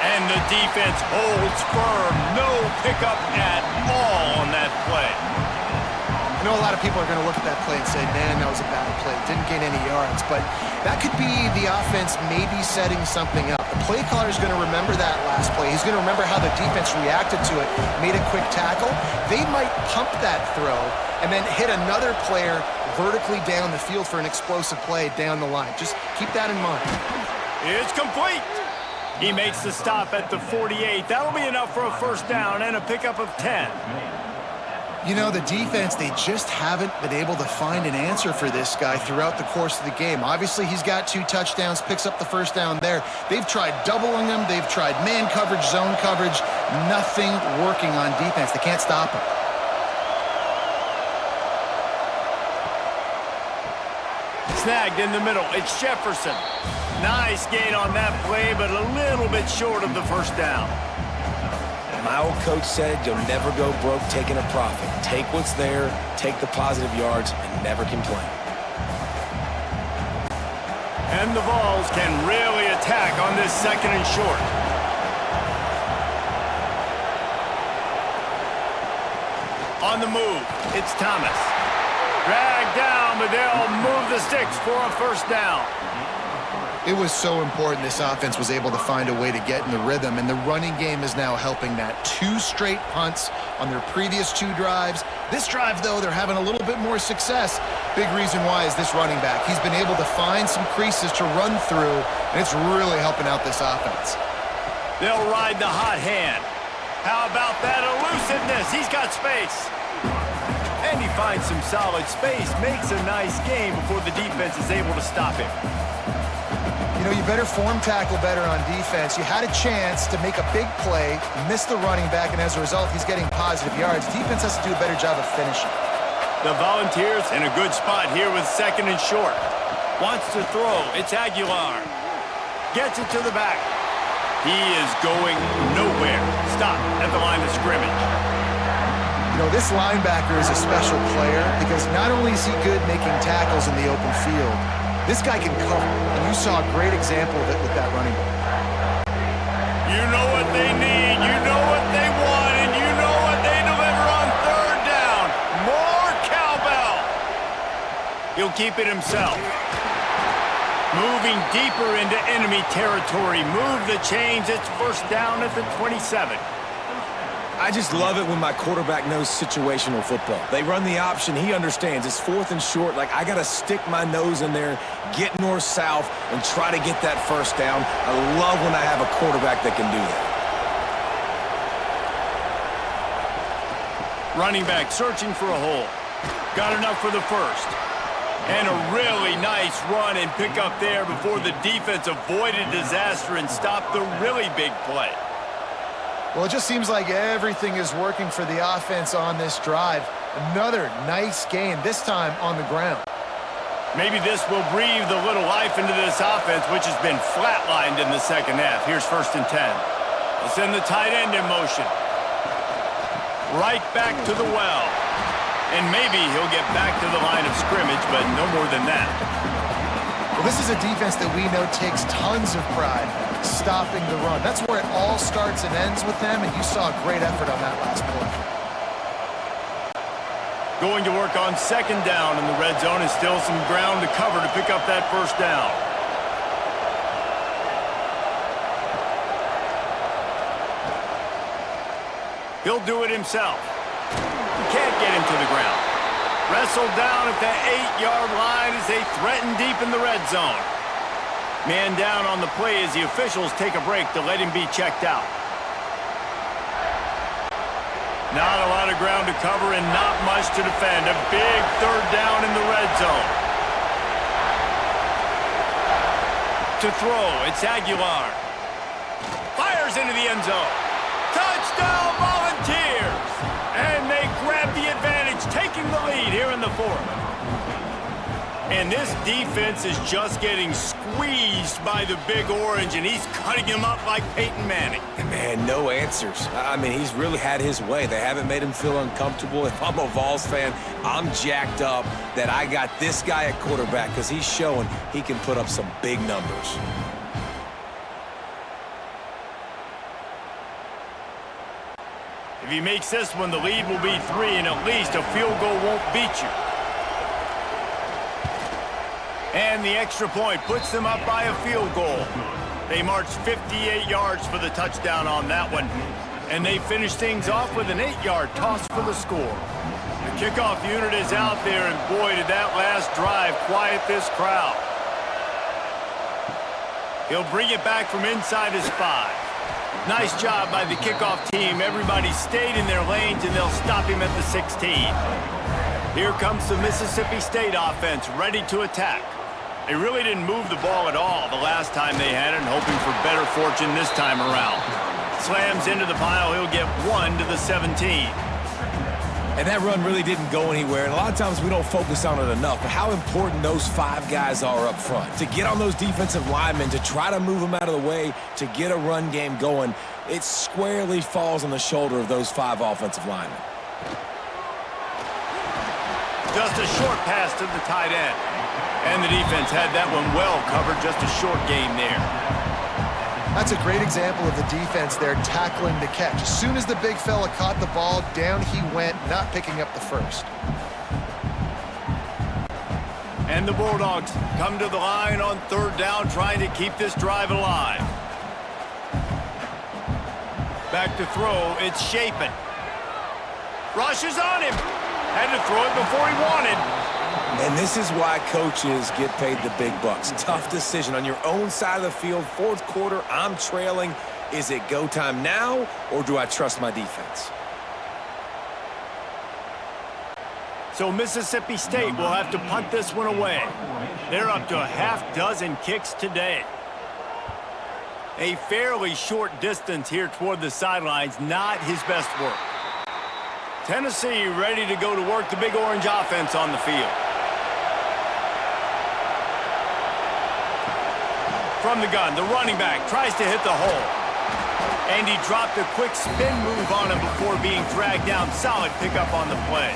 And the defense holds firm. No pickup at all on that play. I know a lot of people are going to look at that play and say, man, that was a bad play. Didn't gain any yards. But that could be the offense maybe setting something up. The play caller is going to remember that last play. He's going to remember how the defense reacted to it, made a quick tackle. They might pump that throw and then hit another player vertically down the field for an explosive play down the line. Just keep that in mind. It's complete. He makes the stop at the 48. That'll be enough for a first down and a pickup of 10. You know, the defense, they just haven't been able to find an answer for this guy throughout the course of the game. Obviously, he's got 2 touchdowns, picks up the first down there. They've tried doubling him. They've tried man coverage, zone coverage. Nothing working on defense. They can't stop him. Snagged in the middle. It's Jefferson. Nice gain on that play, but a little bit short of the first down. My old coach said you'll never go broke taking a profit. Take what's there, take the positive yards, and never complain. And the Vols can really attack on this 2nd and short. On the move, it's Thomas. Dragged down, but they'll move the sticks for a first down. It was so important this offense was able to find a way to get in the rhythm, and the running game is now helping that. 2 straight punts on their previous 2 drives. This drive, though, they're having a little bit more success. Big reason why is this running back. He's been able to find some creases to run through, and it's really helping out this offense. They'll ride the hot hand. How about that elusiveness? He's got space. And he finds some solid space, makes a nice game before the defense is able to stop him. You know, you better form tackle better on defense. You had a chance to make a big play, miss the running back, and as a result, he's getting positive yards. Defense has to do a better job of finishing. The Volunteers in a good spot here with 2nd and short. Wants to throw. It's Aguilar. Gets it to the back. He is going nowhere. Stop at the line of scrimmage. You know, this linebacker is a special player because not only is he good making tackles in the open field, this guy can cover, and you saw a great example of it with that running back. You know what they need, you know what they want, and you know what they deliver on 3rd down. More cowbell. He'll keep it himself. Moving deeper into enemy territory. Move the chains. It's first down at the 27. I just love it when my quarterback knows situational football. They run the option. He understands. It's 4th and short. Like, I got to stick my nose in there, get north-south, and try to get that first down. I love when I have a quarterback that can do that. Running back searching for a hole. Got enough for the first. And a really nice run and pick up there before the defense avoided disaster and stopped the really big play. Well, it just seems like everything is working for the offense on this drive. Another nice gain, this time on the ground. Maybe this will breathe a little life into this offense, which has been flatlined in the 2nd half. Here's 1st and 10. They'll send the tight end in motion. Right back to the well. And maybe he'll get back to the line of scrimmage, but no more than that. Well, this is a defense that we know takes tons of pride stopping the run. That's where it all starts and ends with them, and you saw a great effort on that last play. Going to work on 2nd down in the red zone, and still some ground to cover to pick up that first down. He'll do it himself. He can't get him to the ground. Wrestled down at the 8-yard line as they threaten deep in the red zone. Man down on the play as the officials take a break to let him be checked out. Not a lot of ground to cover and not much to defend. A big third down in the red zone. To throw, it's Aguilar. Fires into the end zone. Touchdown Volunteers! And they grab the advantage, taking the lead here in the fourth. And this defense is just getting squeezed by the Big Orange, and he's cutting him up like Peyton Manning. And man, no answers. I mean, he's really had his way. They haven't made him feel uncomfortable. If I'm a Vols fan, I'm jacked up that I got this guy at quarterback because he's showing he can put up some big numbers. If he makes this one, the lead will be 3, and at least a field goal won't beat you. And the extra point puts them up by a field goal. They marched 58 yards for the touchdown on that one. And they finish things off with an 8-yard toss for the score. The kickoff unit is out there, and boy, did that last drive quiet this crowd. He'll bring it back from inside his 5. Nice job by the kickoff team. Everybody stayed in their lanes, and they'll stop him at the 16. Here comes the Mississippi State offense, ready to attack. They really didn't move the ball at all the last time they had it, and hoping for better fortune this time around. Slams into the pile. He'll get 1 to the 17. And that run really didn't go anywhere, and a lot of times we don't focus on it enough, but how important those 5 guys are up front. To get on those defensive linemen, to try to move them out of the way, to get a run game going, it squarely falls on the shoulder of those 5 offensive linemen. Just a short pass to the tight end. And the defense had that one well covered, just a short game there. That's a great example of the defense there tackling the catch. As soon as the big fella caught the ball, down he went, not picking up the first. And the Bulldogs come to the line on 3rd down, trying to keep this drive alive. Back to throw, it's Shapen. Rushes on him. Had to throw it before he wanted. And this is why coaches get paid the big bucks. Tough decision on your own side of the field. 4th quarter, I'm trailing. Is it go time now, or do I trust my defense? So Mississippi State will have to punt this one away. They're up to a half-dozen kicks today. A fairly short distance here toward the sidelines, not his best work. Tennessee ready to go to work the Big Orange offense on the field. From the gun, the running back tries to hit the hole. And he dropped a quick spin move on him before being dragged down. Solid pickup on the play.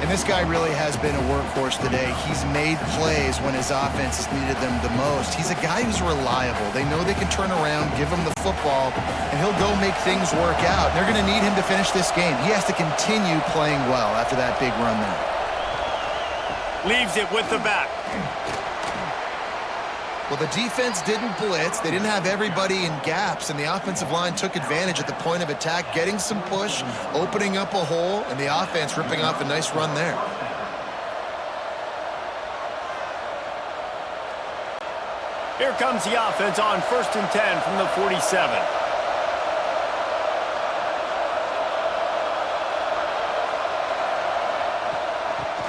And this guy really has been a workhorse today. He's made plays when his offense has needed them the most. He's a guy who's reliable. They know they can turn around, give him the football, and he'll go make things work out. They're going to need him to finish this game. He has to continue playing well after that big run there. Leaves it with the back. Well, the defense didn't blitz. They didn't have everybody in gaps, and the offensive line took advantage at the point of attack, getting some push, opening up a hole, and the offense ripping off a nice run there. Here comes the offense on 1st and 10 from the 47.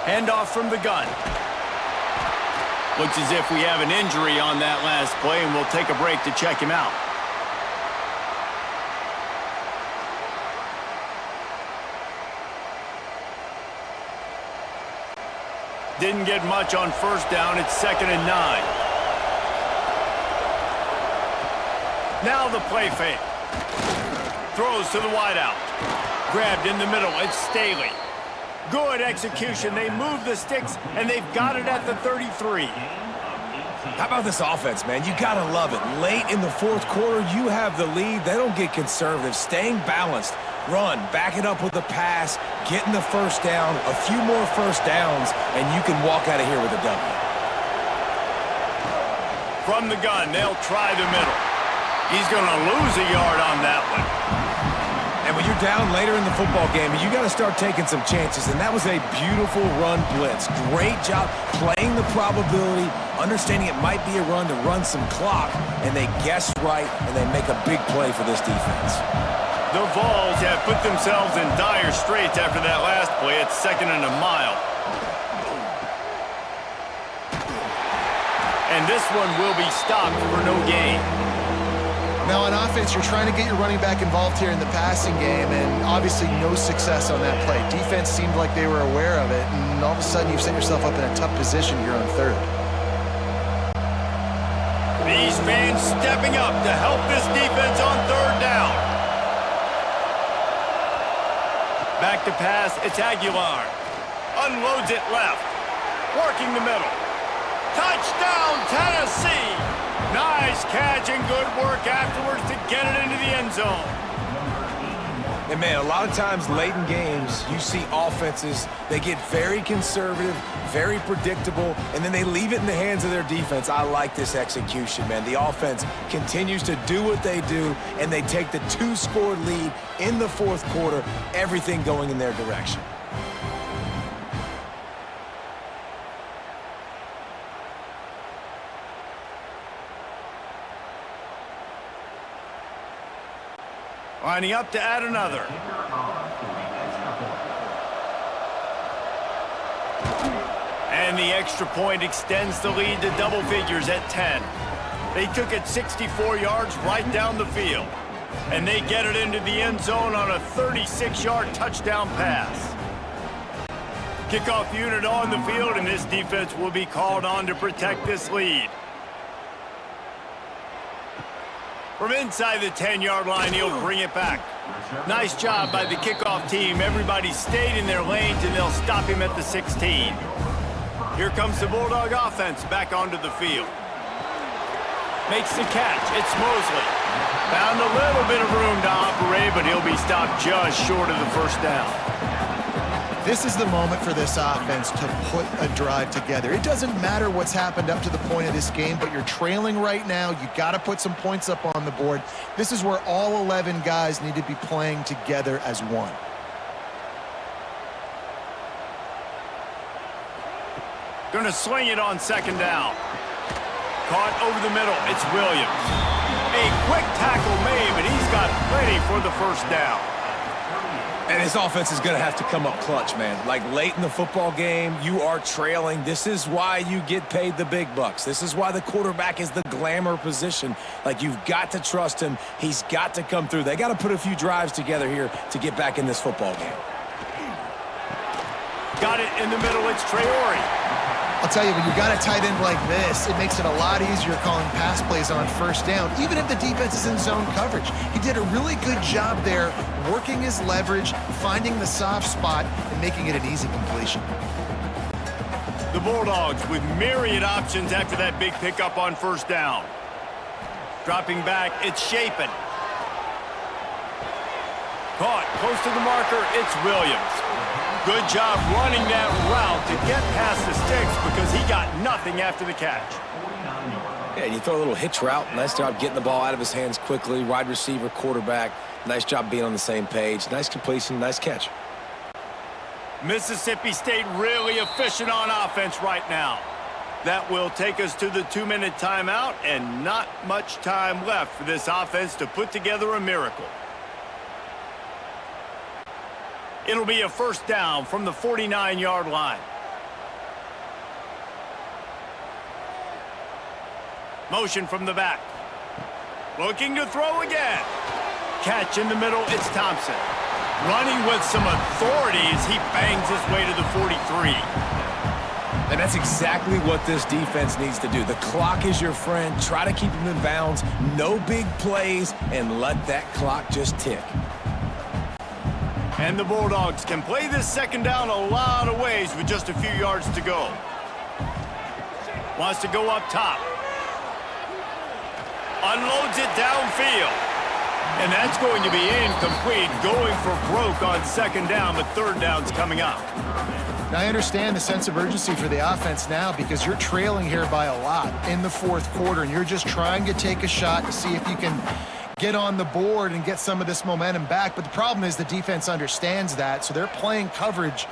Handoff from the gun. Looks as if we have an injury on that last play, and we'll take a break to check him out. Didn't get much on 1st down. It's 2nd and 9. Now the play fake. Throws to the wideout. Grabbed in the middle. It's Staley. Good execution. They move the sticks, and they've got it at the 33. How about this offense, man? You got to love it. Late in the 4th quarter, you have the lead. They don't get conservative. Staying balanced. Run, back it up with a pass, getting the 1st down, a few more 1st downs, and you can walk out of here with a W. From the gun, they'll try the middle. He's going to lose a yard on that one. And when you're down later in the football game, you got to start taking some chances, and that was a beautiful run blitz. Great job playing the probability, understanding it might be a run to run some clock, and they guessed right, and they make a big play for this defense. The Vols have put themselves in dire straits after that last play. It's 2nd and a mile. And this one will be stopped for no gain. Now on offense, you're trying to get your running back involved here in the passing game, and obviously no success on that play. Defense seemed like they were aware of it, and all of a sudden you've set yourself up in a tough position here on 3rd. These fans stepping up to help this defense on 3rd down. Back to pass, it's Aguilar. Unloads it left. Working the middle. Touchdown, Tennessee! Nice catch and good work afterwards to get it into the end zone. And, man, a lot of times late in games, you see offenses, they get very conservative, very predictable, and then they leave it in the hands of their defense. I like this execution, man. The offense continues to do what they do, and they take the 2-score lead in the 4th quarter, everything going in their direction. Lining up to add another. And the extra point extends the lead to double figures at 10. They took it 64 yards right down the field. And they get it into the end zone on a 36-yard touchdown pass. Kickoff unit on the field, and this defense will be called on to protect this lead. From inside the 10-yard line, he'll bring it back. Nice job by the kickoff team. Everybody stayed in their lanes, and they'll stop him at the 16. Here comes the Bulldog offense back onto the field. Makes the catch. It's Mosley. Found a little bit of room to operate, but he'll be stopped just short of the 1st down. This is the moment for this offense to put a drive together. It doesn't matter what's happened up to the point of this game, but you're trailing right now. You got to put some points up on the board. This is where all 11 guys need to be playing together as one. Going to sling it on 2nd down. Caught over the middle. It's Williams. A quick tackle made, but he's got plenty for the 1st down. And this offense is going to have to come up clutch, man. Like late in the football game, you are trailing. This is why you get paid the big bucks. This is why the quarterback is the glamour position. Like, you've got to trust him. He's got to come through. They got to put a few drives together here to get back in this football game. Got it in the middle. It's Traore. I'll tell you, when you got a tight end like this, it makes it a lot easier calling pass plays on 1st down, even if the defense is in zone coverage. He did a really good job there, working his leverage, finding the soft spot, and making it an easy completion. The Bulldogs with myriad options after that big pickup on 1st down. Dropping back, it's Shapen. Caught close to the marker, it's Williams. Good job running that route to get past the sticks because he got nothing after the catch. Yeah, you throw a little hitch route. Nice job getting the ball out of his hands quickly. Wide receiver, quarterback. Nice job being on the same page. Nice completion, nice catch. Mississippi State really efficient on offense right now. That will take us to the 2-minute timeout, and not much time left for this offense to put together a miracle. It'll be a 1st down from the 49-yard line. Motion from the back. Looking to throw again. Catch in the middle, it's Thompson. Running with some authority as he bangs his way to the 43. And that's exactly what this defense needs to do. The clock is your friend. Try to keep him in bounds. No big plays, and let that clock just tick. And the Bulldogs can play this 2nd down a lot of ways with just a few yards to go. Wants to go up top. Unloads it downfield. And that's going to be incomplete, going for broke on 2nd down, but 3rd down's coming up. Now, I understand the sense of urgency for the offense now because you're trailing here by a lot in the 4th quarter, and you're just trying to take a shot to see if you can get on the board and get some of this momentum back. But the problem is the defense understands that, so they're playing coverage,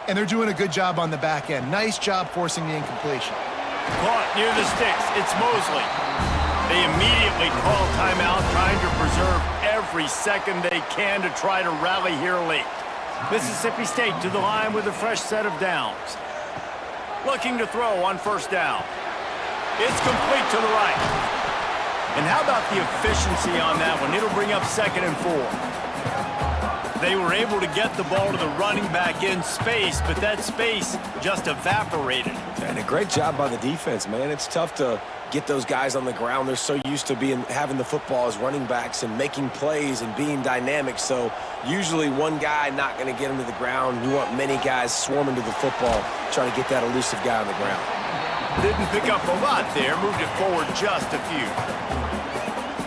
and they're doing a good job on the back end. Nice job forcing the incompletion. Caught near the sticks. It's Mosley. They immediately call timeout, trying to preserve every second they can to try to rally here late. Mississippi State to the line with a fresh set of downs. Looking to throw on first down. It's complete to the right. And how about the efficiency on that one? It'll bring up 2nd and 4. They were able to get the ball to the running back in space, but that space just evaporated. And a great job by the defense, man. It's tough to get those guys on the ground. They're so used to having the football as running backs and making plays and being dynamic. So usually one guy not going to get him to the ground. You want many guys swarming to the football, trying to get that elusive guy on the ground. Didn't pick up a lot there, moved it forward just a few.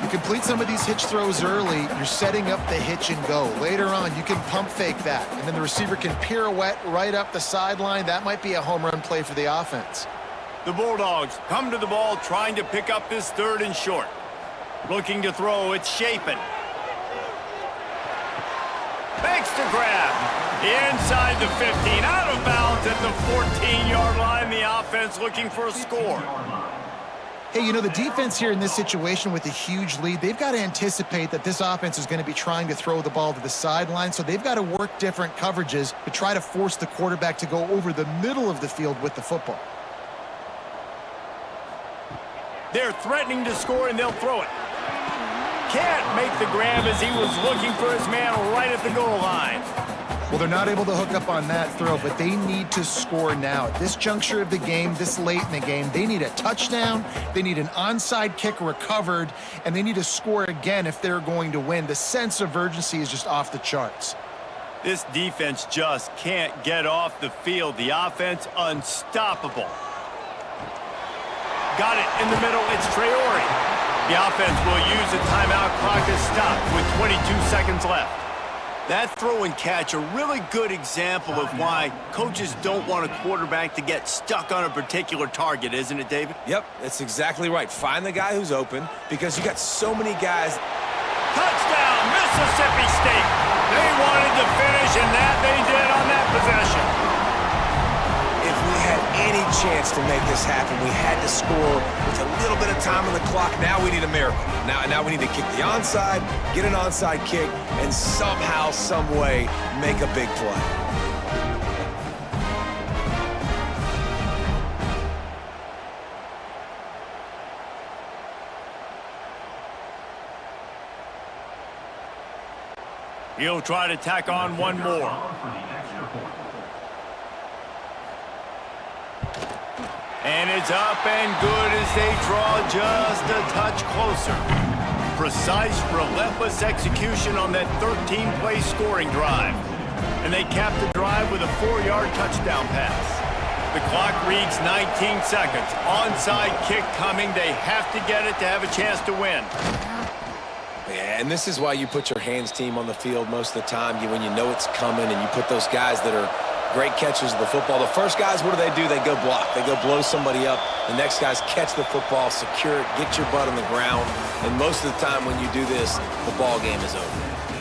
You complete some of these hitch throws early, you're setting up the hitch and go. Later on, you can pump fake that, and then the receiver can pirouette right up the sideline. That might be a home run play for the offense. The Bulldogs come to the ball, trying to pick up this 3rd and short. Looking to throw, it's Shapen. Makes the grab. Inside the 15, out of bounds at the 14-yard line. The offense looking for a score. Hey, you know, the defense here in this situation with a huge lead, they've got to anticipate that this offense is going to be trying to throw the ball to the sideline, so they've got to work different coverages to try to force the quarterback to go over the middle of the field with the football. They're threatening to score, and they'll throw it. Can't make the grab as he was looking for his man right at the goal line. Well, they're not able to hook up on that throw, but they need to score now. At this juncture of the game, this late in the game, they need a touchdown, they need an onside kick recovered, and they need to score again if they're going to win. The sense of urgency is just off the charts. This defense just can't get off the field. The offense unstoppable. Got it in the middle. It's Traore. The offense will use the timeout. Clock is stopped with 22 seconds left. That throw and catch, a really good example of why coaches don't want a quarterback to get stuck on a particular target, isn't it, David? Yep, that's exactly right. Find the guy who's open, because you got so many guys. Touchdown, Mississippi State. They wanted to finish, and that they did on that possession. If we had any chance to make this happen, we had to score with a little bit of time on the clock. Now we need a miracle. Now we need to kick the onside, get an onside kick, and somehow, some way, make a big play. He'll try to tack on one more. And it's up and good as they draw just a touch closer. Precise, relentless execution on that 13-play scoring drive. And they cap the drive with a 4-yard touchdown pass. The clock reads 19 seconds. Onside kick coming. They have to get it to have a chance to win. Yeah, and this is why you put your hands team on the field most of the time. When you know it's coming, and you put those guys that are great catchers of the football. The first guys, what do? They go block. They go blow somebody up. The next guys catch the football, secure it, get your butt on the ground. And most of the time when you do this, the ball game is over.